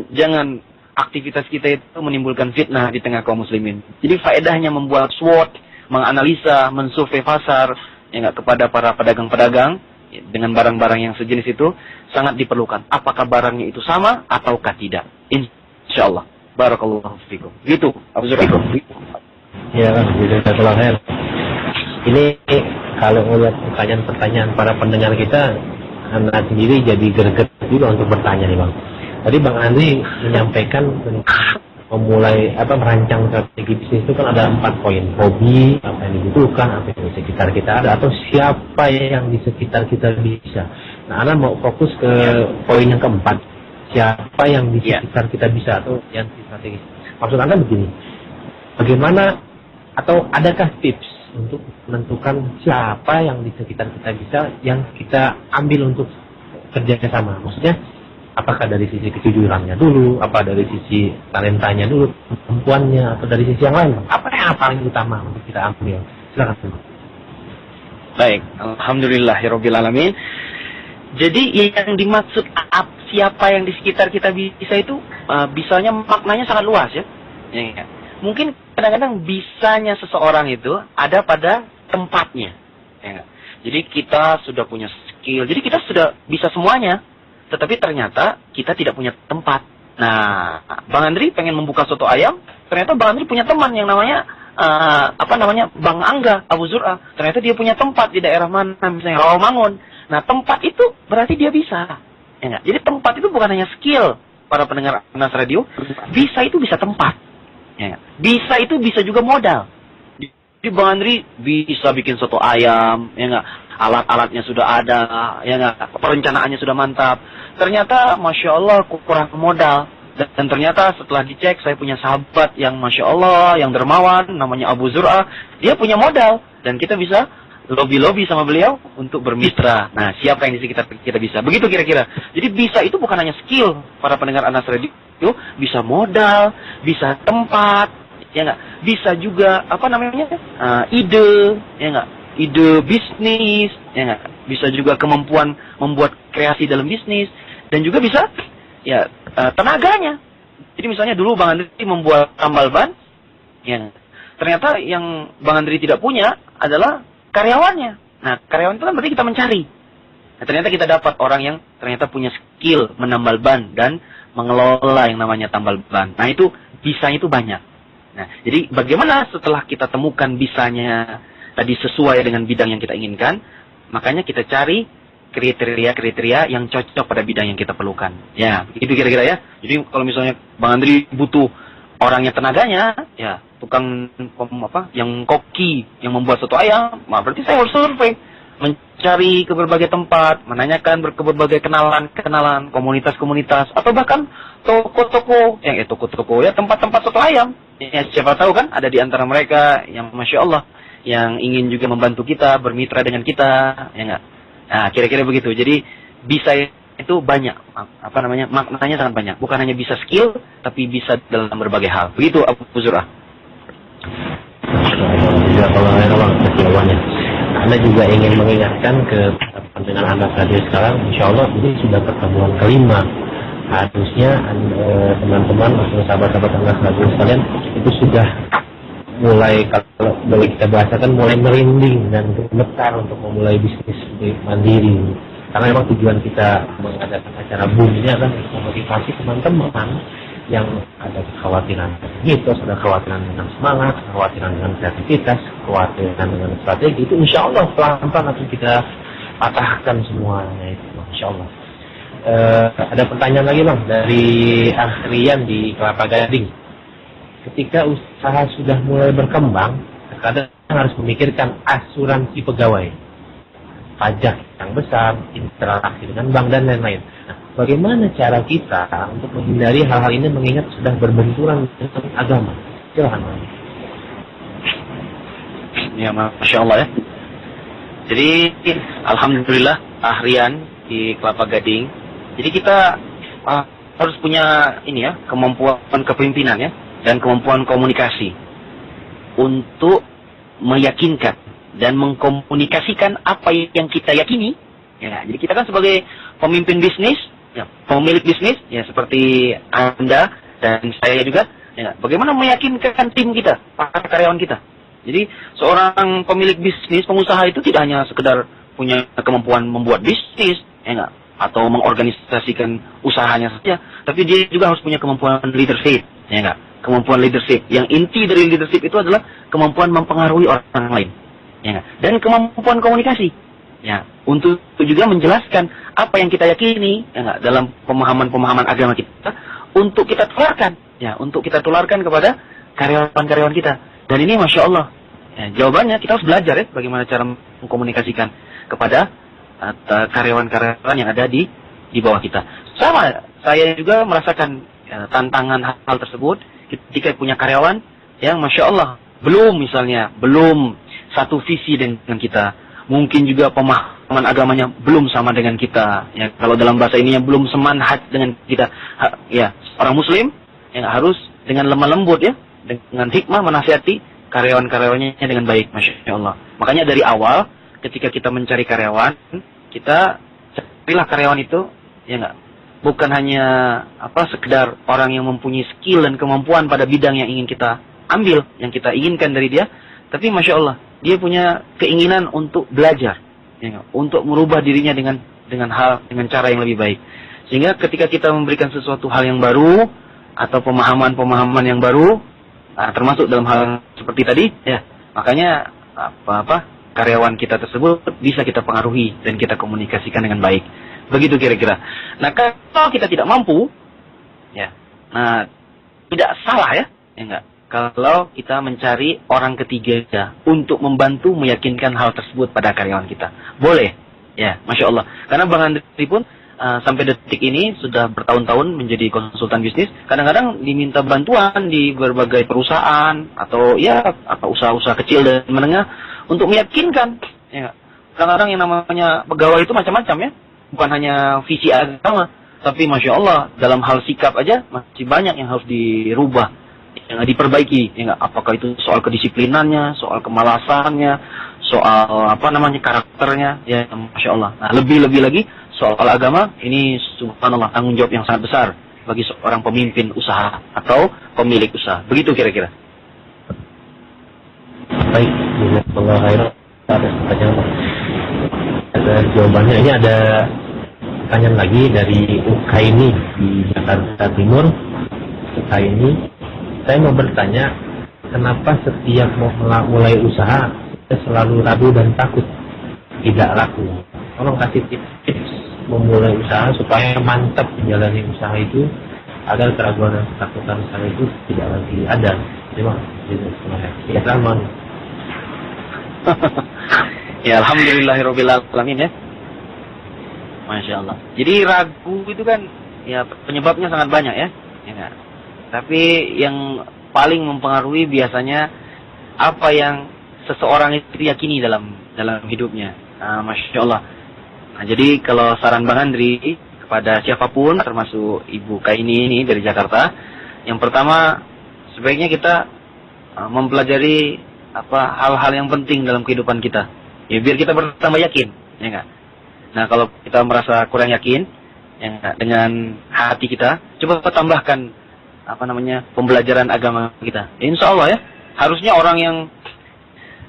Jangan aktivitas kita itu menimbulkan fitnah di tengah kaum muslimin. Jadi faedahnya membuat SWOT, menganalisa, mensurvei pasar, ya enggak, kepada para pedagang-pedagang dengan barang-barang yang sejenis itu sangat diperlukan. Apakah barangnya itu sama ataukah tidak? Insya Allah. Barakallahu fikum. Gitu, Abu Zur'ah. Ya, jazakallahu khair. Ini kalau melihat pertanyaan-pertanyaan para pendengar kita, anak sendiri jadi greget juga untuk bertanya nih Bang. Tadi Bang Andri menyampaikan tentang merancang strategi bisnis itu kan ada 4 poin. Hobi, apa yang dibutuhkan, apa yang di sekitar kita ada, atau siapa yang di sekitar kita bisa. Nah, Anda mau fokus ke poin yang keempat. Siapa yang di sekitar kita bisa atau yang strategis. Maksud Anda begini, bagaimana atau adakah tips untuk menentukan siapa yang di sekitar kita bisa, yang kita ambil untuk kerja sama? Maksudnya, apakah dari sisi kejujurannya dulu, apa dari sisi talentanya dulu, kemampuannya, atau dari sisi yang lain? Apa yang paling utama untuk kita ambil? Silakan. Baik, alhamdulillahirabbil alamin. Jadi yang dimaksud siapa yang di sekitar kita bisa itu bisanya maknanya sangat luas ya. Mungkin kadang-kadang bisanya seseorang itu ada pada tempatnya. Ya. Jadi kita sudah punya skill, jadi kita sudah bisa semuanya. Tetapi ternyata kita tidak punya tempat. Nah, Bang Andri pengen membuka soto ayam, ternyata Bang Andri punya teman yang namanya Bang Angga, Abu Zur'ah. Ternyata dia punya tempat di daerah mana, misalnya Rawamangun. Nah, tempat itu berarti dia bisa. Ya enggak? Jadi tempat itu bukan hanya skill para pendengar Anas Radio, bisa itu bisa tempat. Ya enggak? Bisa itu bisa juga modal. Jadi Bang Andri bisa bikin soto ayam, ya enggak? Alat-alatnya sudah ada, ya enggak? Perencanaannya sudah mantap. Ternyata Masya Allah kurang modal. Dan ternyata setelah dicek, saya punya sahabat yang Masya Allah, yang dermawan, namanya Abu Zur'ah. Dia punya modal. Dan kita bisa lobby-lobby sama beliau untuk bermitra. Nah, siapa yang di sekitar kita bisa? Begitu kira-kira. Jadi bisa itu bukan hanya skill para pendengar Anas Radio, bisa modal, bisa tempat, ya enggak? Bisa juga ide, ya enggak? Ide bisnis, ya enggak? Bisa juga kemampuan membuat kreasi dalam bisnis, dan juga bisa ya tenaganya. Jadi misalnya dulu Bang Andri membuat tambal ban, ya. Ternyata yang Bang Andri tidak punya adalah karyawannya. Nah, karyawan itu kan berarti kita mencari. Nah, ternyata kita dapat orang yang ternyata punya skill menambal ban dan mengelola yang namanya tambal ban. Nah, itu bisanya itu banyak. Nah, jadi bagaimana setelah kita temukan bisanya tadi sesuai dengan bidang yang kita inginkan, makanya kita cari kriteria-kriteria yang cocok pada bidang yang kita perlukan. Ya, itu kira-kira ya. Jadi kalau misalnya Bang Andri butuh orangnya tenaganya, ya tukang yang koki, yang membuat soto ayam, berarti saya harus survei, mencari ke berbagai tempat, menanyakan ke berbagai kenalan, komunitas-komunitas, atau bahkan toko-toko, toko-toko ya, tempat-tempat soto ayam. Ya, siapa tahu kan ada di antara mereka yang Masya Allah, yang ingin juga membantu kita, bermitra dengan kita, ya enggak? Nah, kira-kira begitu. Jadi bisa itu banyak, maknanya sangat banyak. Bukan hanya bisa skill, tapi bisa dalam berbagai hal. Begitu Abu Zur'ah. Jawabannya. Anda juga ingin mengingatkan ke pendengar Anda radio sekarang, insya Allah ini sudah pertemuan kelima. Harusnya teman-teman atau sahabat-sahabat Anda radio sekalian itu sudah mulai, kalau boleh kita bahasakan, mulai merinding dan gemetar untuk memulai bisnis mandiri. Karena memang tujuan kita mengadakan acara boom ini adalah memotivasi teman-teman yang ada kekhawatiran mitos, ada kekhawatiran dengan semangat, kekhawatiran dengan kreativitas, kekhawatiran dengan strategi, itu insya Allah pelan-pelan akan kita patahkan semuanya itu, insya Allah. Ada pertanyaan lagi Bang dari Akhrian di Kelapa Gading. Ketika usaha sudah mulai berkembang, terkadang harus memikirkan asuransi pegawai, pajak yang besar, interaksi dengan bank dan lain-lain. Nah, bagaimana cara kita untuk menghindari hal-hal ini mengingat sudah berbenturan dengan agama? Silakan. Ya, Masya Allah ya. Jadi, alhamdulillah, Ahrian di Kelapa Gading. Jadi kita harus punya kemampuan kepemimpinan ya, dan kemampuan komunikasi untuk meyakinkan dan mengkomunikasikan apa yang kita yakini. Ya, jadi kita kan sebagai pemimpin bisnis, ya, pemilik bisnis, ya seperti Anda dan saya juga, ya, bagaimana meyakinkan tim kita, para karyawan kita. Jadi seorang pemilik bisnis, pengusaha itu tidak hanya sekedar punya kemampuan membuat bisnis, ya enggak, atau mengorganisasikan usahanya saja, tapi dia juga harus punya kemampuan leadership, ya enggak? Kemampuan leadership. Yang inti dari leadership itu adalah kemampuan mempengaruhi orang lain, ya enggak? Dan kemampuan komunikasi, ya, untuk juga menjelaskan apa yang kita yakini, ya enggak, dalam pemahaman-pemahaman agama kita, untuk kita tularkan, ya, untuk kita tularkan kepada karyawan-karyawan kita. Dan ini Masya Allah, ya, jawabannya kita harus belajar ya, bagaimana cara mengkomunikasikan kepada karyawan-karyawan yang ada di bawah kita. Sama, saya juga merasakan tantangan hal tersebut ketika punya karyawan yang Masya Allah belum satu visi dengan kita, mungkin juga pemahaman agamanya belum sama dengan kita, ya, kalau dalam bahasa ininya belum semanhat dengan kita, ya, orang muslim yang harus dengan lemah lembut, ya, dengan hikmah menasihati karyawan-karyawannya dengan baik, Masya Allah. Makanya dari awal ketika kita mencari karyawan, kita carilah karyawan itu, ya enggak, bukan hanya sekedar orang yang mempunyai skill dan kemampuan pada bidang yang ingin kita ambil, yang kita inginkan dari dia, tapi Masya Allah, dia punya keinginan untuk belajar, ya enggak, untuk merubah dirinya dengan cara yang lebih baik. Sehingga ketika kita memberikan sesuatu hal yang baru atau pemahaman-pemahaman yang baru, termasuk dalam hal seperti tadi, ya, makanya karyawan kita tersebut bisa kita pengaruhi dan kita komunikasikan dengan baik. Begitu kira-kira. Nah, kalau kita tidak mampu, ya, nah, tidak salah ya enggak, kalau kita mencari orang ketiga untuk membantu meyakinkan hal tersebut pada karyawan kita. Boleh, ya, Masya Allah. Karena Bang Andri pun sampai detik ini sudah bertahun-tahun menjadi konsultan bisnis. Kadang-kadang diminta bantuan di berbagai perusahaan atau ya usaha-usaha kecil dan menengah untuk meyakinkan. Ya, kadang-kadang yang namanya pegawai itu macam-macam ya, bukan hanya visi agama, tapi Masya Allah dalam hal sikap aja masih banyak yang harus dirubah, yang diperbaiki. Ya, apakah itu soal kedisiplinannya, soal kemalasannya, soal karakternya, ya, Masya Allah. Nah, lebih-lebih lagi soal agama, ini subhanallah tanggung jawab yang sangat besar bagi seorang pemimpin usaha atau pemilik usaha. Begitu kira-kira. Baik, jazakallahu khairan atas pertanyaan. Ada jawabannya. Ini ada pertanyaan lagi dari Ukaini di Jakarta Timur. Ukaini, saya mau bertanya, kenapa setiap mau mulai usaha saya selalu ragu dan takut tidak laku? Tolong kasih tips memulai usaha supaya mantap menjalani usaha itu agar keraguan dan ketakutan usaha itu tidak lagi ada. Terima kasih. Ya, selamat. Ya, alhamdulillahirabbil alamin ya. Masya Allah. Jadi ragu itu kan ya penyebabnya sangat banyak ya. Ya, tapi yang paling mempengaruhi biasanya apa yang seseorang itu yakini dalam hidupnya. Masya Allah. Nah, jadi kalau saran Bang Andri kepada siapapun, termasuk Ibu Kaini ini dari Jakarta, yang pertama sebaiknya kita mempelajari hal-hal yang penting dalam kehidupan kita, ya, biar kita bertambah yakin, ya enggak. Nah, kalau kita merasa kurang yakin, ya enggak, dengan hati kita, coba tambahkan pembelajaran agama kita. Insya Allah ya, harusnya orang yang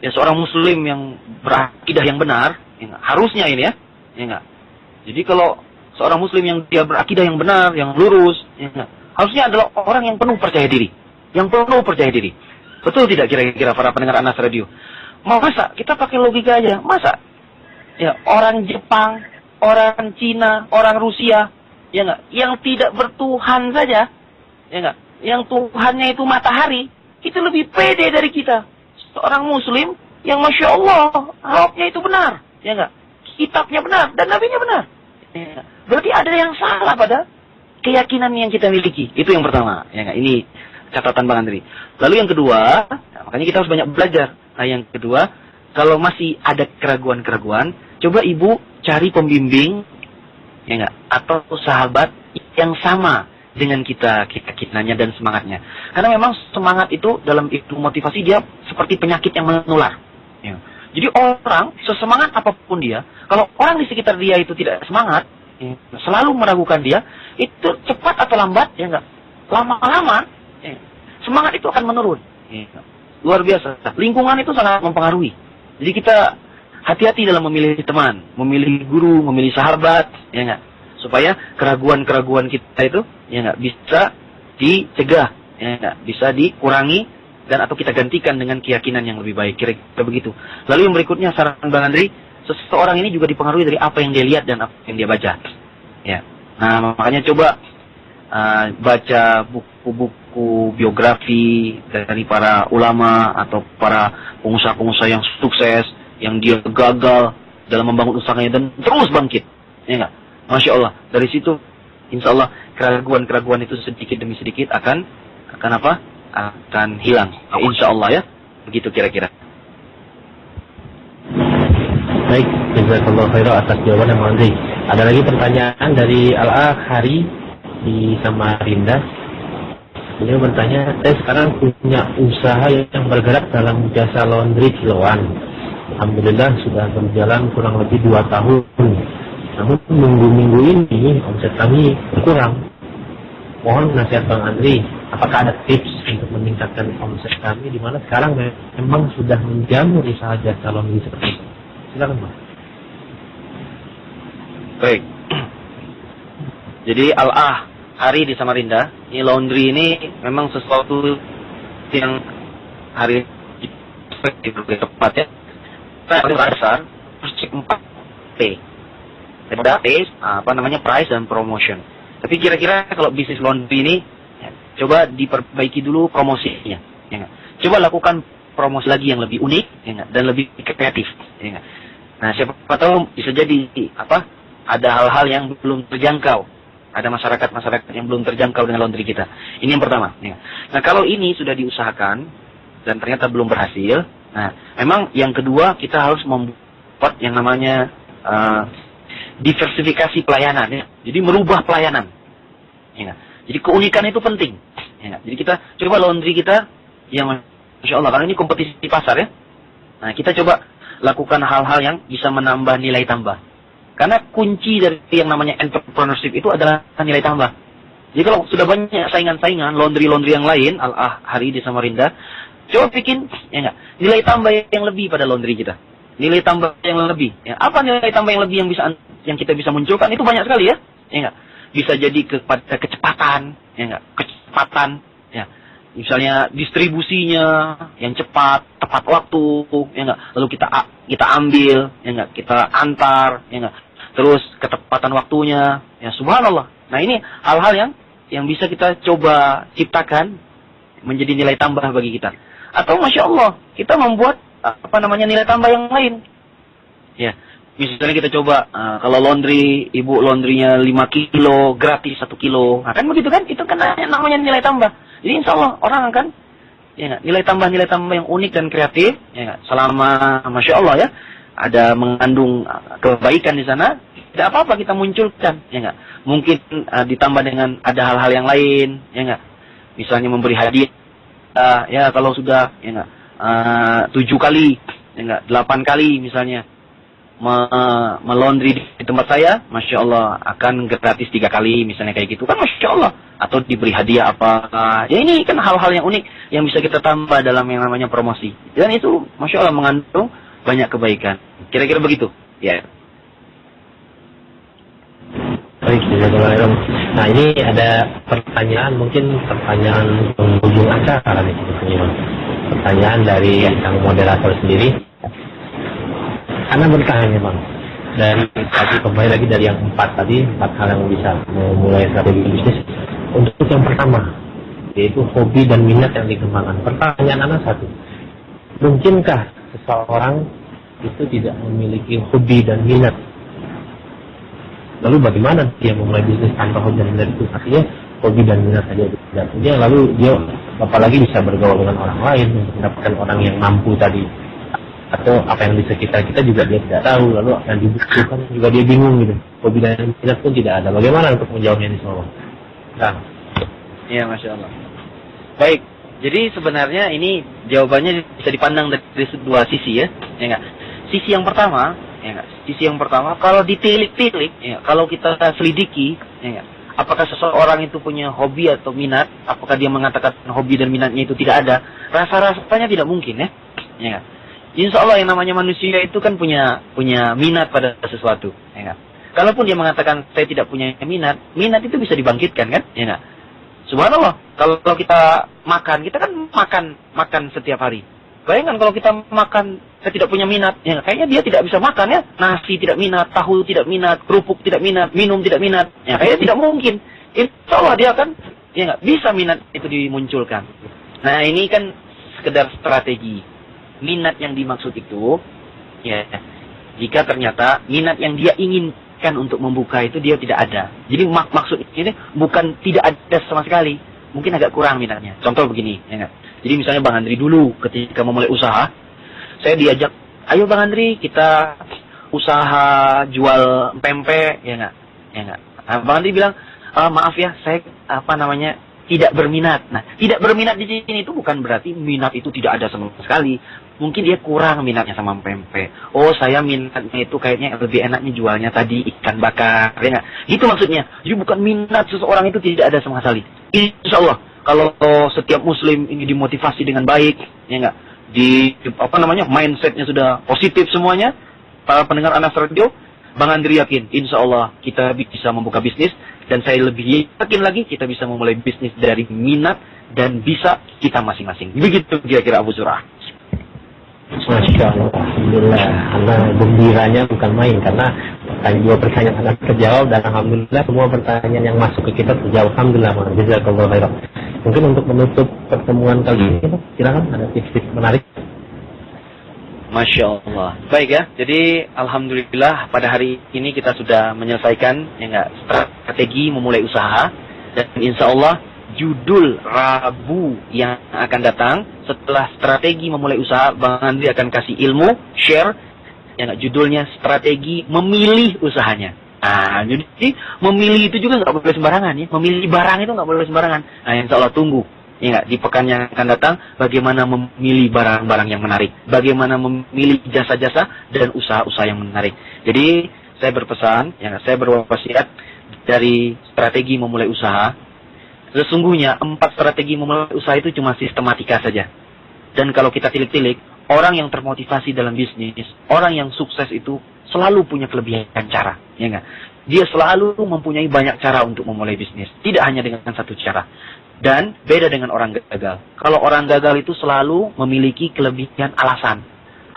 seorang Muslim yang berakidah yang benar, ya enggak, harusnya ini ya enggak. Jadi kalau seorang Muslim yang dia berakidah yang benar, yang lurus, ya enggak, harusnya adalah orang yang penuh percaya diri, Betul tidak kira-kira para pendengar Anas Radio? Masa kita pakai logika aja? Masa ya orang Jepang, orang Cina, orang Rusia, ya enggak, yang tidak bertuhan saja, ya enggak, yang Tuhannya itu matahari, itu lebih pede dari kita. Seorang Muslim yang Masya Allah, Rabbnya itu benar, ya enggak, kitabnya benar dan nabinya benar. Ya, berarti ada yang salah pada keyakinan yang kita miliki. Itu yang pertama, ya enggak? Ini catatan Bang Andri. Lalu yang kedua, makanya kita harus banyak belajar. Nah, yang kedua, kalau masih ada keraguan-keraguan, coba ibu cari pembimbing, ya enggak, atau sahabat yang sama dengan kita keyakinannya dan semangatnya. Karena memang semangat itu dalam itu motivasi dia seperti penyakit yang menular. Ya. Jadi orang sesemangat apapun dia, kalau orang di sekitar dia itu tidak semangat, ya, selalu meragukan dia, itu cepat atau lambat, ya enggak, lama-lama semangat itu akan menurun. Luar biasa. Lingkungan itu sangat mempengaruhi. Jadi kita hati-hati dalam memilih teman, memilih guru, memilih sahabat, ya enggak, supaya keraguan-keraguan kita itu ya enggak bisa dicegah ya nggak, bisa dikurangi dan atau kita gantikan dengan keyakinan yang lebih baik, kira-kira begitu. Lalu yang berikutnya saran Bang Andri, seseorang ini juga dipengaruhi dari apa yang dia lihat dan apa yang dia baca. Ya. Nah, makanya coba baca buku-buku biografi dari para ulama atau para pengusaha-pengusaha yang sukses, yang dia gagal dalam membangun usahanya dan terus bangkit. Ya enggak? Masya Allah. Dari situ, insya Allah keraguan-keraguan itu sedikit demi sedikit akan apa? Akan hilang. Insya Allah ya. Begitu kira-kira. Baik, jazakallahu khairan atas jawaban Bang Andri. Ada lagi pertanyaan dari Al-Ah Hari di Samarinda. Beliau bertanya, saya sekarang punya usaha yang bergerak dalam jasa laundry kiloan. Alhamdulillah sudah berjalan kurang lebih 2 tahun. Namun minggu-minggu ini omset kami berkurang. Mohon nasihat Bang Andri, apakah ada tips untuk meningkatkan omset kami di mana sekarang memang sudah menjamur usaha jasa laundry seperti itu? Silakan Bang. Baik. Jadi Al-Ah Hari di Samarinda, ini laundry ini memang sesuatu yang hari di berbagai tempat ya. Paling besar, cek 4P. Price dan promotion. Tapi kira-kira kalau bisnis laundry ini, ya, coba diperbaiki dulu promosinya. Ya, coba lakukan promosi lagi yang lebih unik, ya, dan lebih kreatif. Ya, nah, siapa tahu bisa jadi ada hal-hal yang belum terjangkau. Ada masyarakat yang belum terjangkau dengan laundry kita. Ini yang pertama. Ya. Nah, kalau ini sudah diusahakan dan ternyata belum berhasil, nah, memang yang kedua kita harus membuat yang namanya diversifikasi pelayanan. Ya. Jadi merubah pelayanan. Ya. Jadi keunikan itu penting. Ya. Jadi kita coba laundry kita, yang Masya Allah, karena ini kompetisi pasar ya. Nah, kita coba lakukan hal-hal yang bisa menambah nilai tambah. Karena kunci dari yang namanya entrepreneurship itu adalah nilai tambah. Jadi kalau sudah banyak saingan-saingan, laundry-laundry yang lain, Al-Ah Hari di Samarinda, coba bikin ya enggak, nilai tambah yang lebih pada laundry kita. Nilai tambah yang lebih. Ya. Apa nilai tambah yang lebih yang kita bisa munculkan? Itu banyak sekali ya. Ya enggak? Bisa jadi kepada kecepatan, ya enggak? Kecepatan, ya. Misalnya distribusinya yang cepat, tepat waktu, ya enggak? Lalu kita ambil, ya enggak? Kita antar, ya enggak? Terus ketepatan waktunya, ya subhanallah. Nah, ini hal-hal yang bisa kita coba ciptakan menjadi nilai tambah bagi kita. Atau Masya Allah, kita membuat nilai tambah yang lain. Ya, misalnya kita coba kalau laundry, ibu laundrynya 5 kilo, gratis 1 kilo. Nah, kan begitu kan? Itu kan namanya nilai tambah. Jadi insya Allah orang akan nilai tambah yang unik dan kreatif. Ya, selama Masya Allah ya, ada mengandung kebaikan di sana, tidak apa-apa kita munculkan, ya enggak? Mungkin ditambah dengan ada hal-hal yang lain, ya enggak? Misalnya memberi hadiah, ya kalau sudah, ya enggak? 7 kali, ya enggak? 8 kali misalnya melondri di tempat saya, Masya Allah akan gratis 3 kali, misalnya kayak gitu kan, Masya Allah. Atau diberi hadiah apa, ya ini kan hal-hal yang unik yang bisa kita tambah dalam yang namanya promosi. Dan itu Masya Allah mengandung banyak kebaikan. Kira-kira begitu, ya. Baik, jazakallahu. Nah, ini ada pertanyaan, mungkin pertanyaan penghujung acara nih sebetulnya. Pertanyaan dari sang moderator sendiri. Anda bertanya Bang, dari tadi kembali lagi dari yang 4 hal yang bisa memulai strategi bisnis. Untuk yang pertama, yaitu hobi dan minat yang dikembangkan. Pertanyaan Anda satu, mungkinkah seseorang itu tidak memiliki hobi dan minat? Lalu bagaimana dia memulai bisnis tanpa hobi dan minat itu? Artinya hobi dan minat saja tidak punya, lalu dia apalagi bisa bergaul dengan orang lain untuk mendapatkan orang yang mampu tadi, atau apa yang di sekitar kita juga dia tidak tahu, lalu yang dibutuhkan juga dia bingung gitu. Hobi dan minat pun tidak ada. Bagaimana untuk menjawabnya ini semua? Nah, ya Masya Allah. Baik, jadi sebenarnya ini jawabannya bisa dipandang dari dua sisi ya, ya enggak? Sisi yang pertama, ya enggak? Sisi yang pertama, kalau ditilik-tilik, ya, kalau kita selidiki, ya enggak? Apakah seseorang itu punya hobi atau minat? Apakah dia mengatakan hobi dan minatnya itu tidak ada? Rasa-rasanya tidak mungkin ya, ya enggak? Insya Allah yang namanya manusia itu kan punya minat pada sesuatu, ya enggak? Kalaupun dia mengatakan saya tidak punya minat itu bisa dibangkitkan kan, ya enggak? Subhanallah, kalau kita makan, kita kan makan setiap hari. Bayangkan kalau kita makan, saya tidak punya minat, ya kayaknya dia tidak bisa makan ya. Nasi tidak minat, tahu tidak minat, kerupuk tidak minat, minum tidak minat. Ya kayaknya tidak mungkin. Insya Allah dia akan, ya nggak bisa minat itu dimunculkan. Nah ini kan sekedar strategi. Minat yang dimaksud itu, ya jika ternyata minat yang dia inginkan untuk membuka itu dia tidak ada. Jadi maksud ini bukan tidak ada sama sekali. Mungkin agak kurang minatnya. Contoh begini, ya nggak? Jadi misalnya Bang Andri dulu ketika memulai usaha, saya diajak, ayo Bang Andri kita usaha jual pempek, ya nggak? Ya nggak? Nah, Bang Andri bilang, maaf ya, saya tidak berminat. Nah, tidak berminat di sini itu bukan berarti minat itu tidak ada sama sekali. Mungkin dia kurang minatnya sama pempek. Oh, saya minatnya itu kayaknya lebih enaknya jualnya tadi ikan bakar, ya nggak? Gitu maksudnya. Jadi bukan minat seseorang itu tidak ada sama sekali. Insya Allah, kalau setiap muslim ini dimotivasi dengan baik, ya nggak? Mindsetnya sudah positif semuanya, para pendengar Anas Radio, Bang Andri yakin, insya Allah kita bisa membuka bisnis, dan saya lebih yakin lagi kita bisa memulai bisnis dari minat dan bisa kita masing-masing. Begitu kira-kira Abu Zur'ah. Masya Allah, Alhamdulillah. Karena gembiranya bukan main, karena dua pertanyaan akan terjawab, dan Alhamdulillah semua pertanyaan yang masuk ke kita terjawab. Alhamdulillah, jazakallahu khairan. Mungkin untuk menutup pertemuan kali ini, silakan ada tips-tips menarik. Masya Allah. Baik ya, jadi Alhamdulillah pada hari ini kita sudah menyelesaikan strategi memulai usaha, dan insya Allah judul Rabu yang akan datang setelah strategi memulai usaha, Bang Andri akan kasih ilmu, share, judulnya strategi memilih usahanya. Nah, jadi memilih itu juga nggak boleh sembarangan ya, memilih barang itu nggak boleh sembarangan. Nah, insya Allah tunggu. Ya, di pekan yang akan datang, bagaimana memilih barang-barang yang menarik, bagaimana memilih jasa-jasa dan usaha-usaha yang menarik. Jadi saya berpesan, saya berwasiat dari strategi memulai usaha. Sesungguhnya 4 strategi memulai usaha itu cuma sistematika saja. Dan kalau kita tilik-tilik, orang yang termotivasi dalam bisnis, orang yang sukses itu selalu punya kelebihan cara, ya enggak? Dia selalu mempunyai banyak cara untuk memulai bisnis, tidak hanya dengan satu cara. Dan beda dengan orang gagal. Kalau orang gagal itu selalu memiliki kelebihan alasan.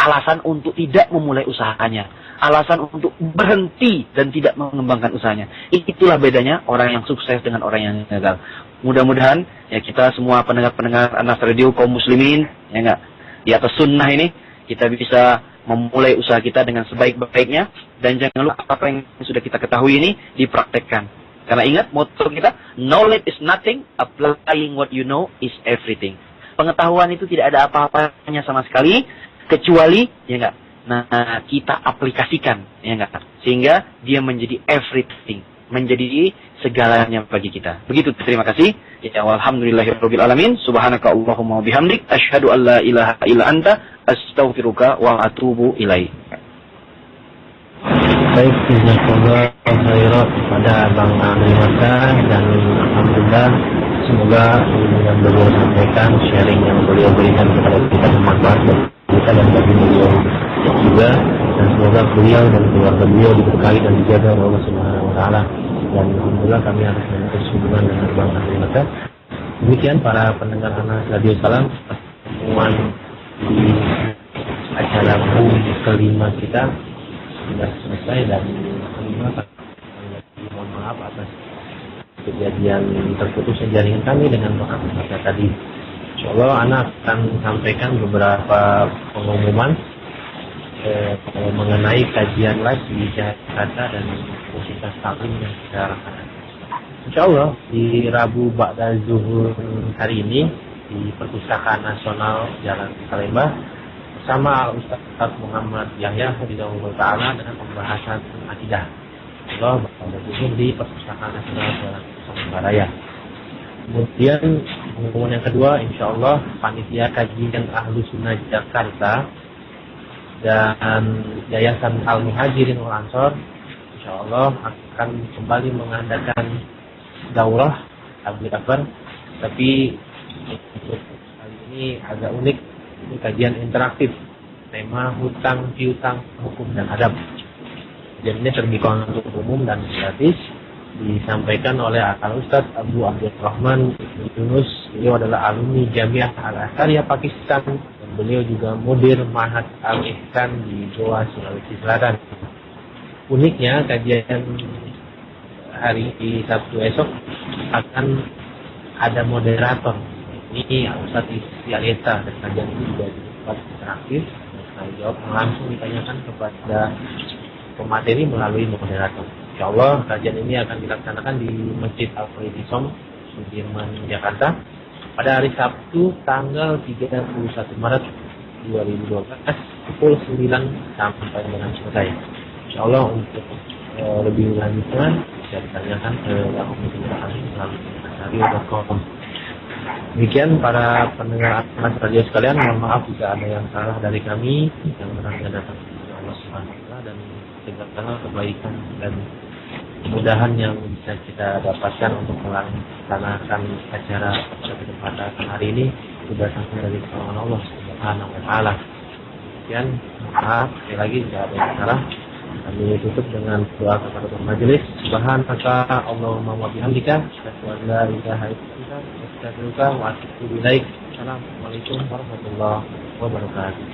Alasan untuk tidak memulai usahanya. Alasan untuk berhenti dan tidak mengembangkan usahanya. Itulah bedanya orang yang sukses dengan orang yang gagal. Mudah-mudahan ya kita semua pendengar-pendengar Anas Radio kaum muslimin, ya enggak, di atas sunnah ini kita bisa memulai usaha kita dengan sebaik-baiknya, dan jangan lupa apa yang sudah kita ketahui ini dipraktekkan. Karena ingat motto kita, knowledge is nothing, applying what you know is everything. Pengetahuan itu tidak ada apa-apanya sama sekali, kecuali, ya enggak, nah kita aplikasikan, ya enggak, sehingga dia menjadi everything, menjadi segalanya bagi kita. Begitu, terima kasih. Ya, walhamdulillahirabbil alamin. Subhanaka Allahumma wa bihamdik, asyhadu an la ilaha illa anta, astaghfiruka wa atubu ilaik. Baik, jazakallahu khairan kepada Bang Andri Mata, dan alhamdulillah semoga yang beliau sampaikan, sharing yang beliau berikan kepada kita bermanfaat bagi kita dan bagi beliau juga, dan semoga beliau dan keluarga beliau diberkahi dan dijaga oleh Allah Subhanahu wa taala. Dan alhamdulillah kami harus memutus hubungan dengan Bang Andri Mata. Demikian para pendengar Anas Radio Salam, pertemuan di acara kelima kita sudah selesai, dan mohon maaf atas kejadian terputusnya jaringan kami dengan Bang Andri Mata tadi. Insyaallah anak akan sampaikan beberapa pengumuman mengenai kajian live di Jakarta dan Universitas Taklim yang sekarang ada. Insyaallah di Rabu Ba'da Zuhur hari ini di Perpustakaan Nasional Jalan Palembang bersama Ustaz Muhammad Yahya Hafizahullah Ta'ala dengan pembahasan akidah. Allah Ba'da Zuhur di Perpustakaan Nasional Jalan Palembang. Kemudian pengumuman yang kedua, insyaallah panitia kajian Ahlus Sunnah Jakarta dan Yayasan Al-Muhajirin wal Ansor insyaallah akan kembali mengadakan daurah tabligh akbar, tapi untuk kali ini agak unik. Ini kajian interaktif, tema piutang, hukum dan adab. Dan ini terbuka untuk umum dan gratis. disampaikan oleh Al Ustaz Abu Abdurrahman Yunus. Beliau adalah alumni Jamiah Al-Azhariyah Pakistan, dan beliau juga mudir Mahat Al-Ihsan di Goa, Sulawesi Selatan. Uniknya kajian hari Sabtu esok akan ada moderator. Ini Ustaz Istialeta, dan kajian ini juga dibuat interaktif. Saya jawab langsung ditanyakan kepada pemateri melalui moderator. Insyaallah kajian ini akan dilaksanakan di Masjid Al-Faidhisom, Sudirman, Jakarta pada hari Sabtu tanggal 31 Maret 2012 pukul 9 sampai dengan selesai. Insyaallah untuk lebih lanjutnya bisa ditanyakan ke Komite kami melalui radio.com. Demikian para pendengar Anas Radio sekalian, mohon maaf jika ada yang salah dari kami, yang benar-benar datang dari Allah Subhanahu wa taala, dan segala kebaikan dan kemudahan yang bisa kita dapatkan untuk melaksanakan acara pada kesempatan hari ini sudah datang dari kawan Allah Subhanahu wa taala. Demikian, maaf sekali lagi jika ada yang salah. Kami tutup dengan doa kepada majelis. Subhanaka Allahumma wa bihamdika, asyhadu an la ilaha illa anta, astaghfiruka wa atubu ilaik. Assalamualaikum warahmatullahi wabarakatuh.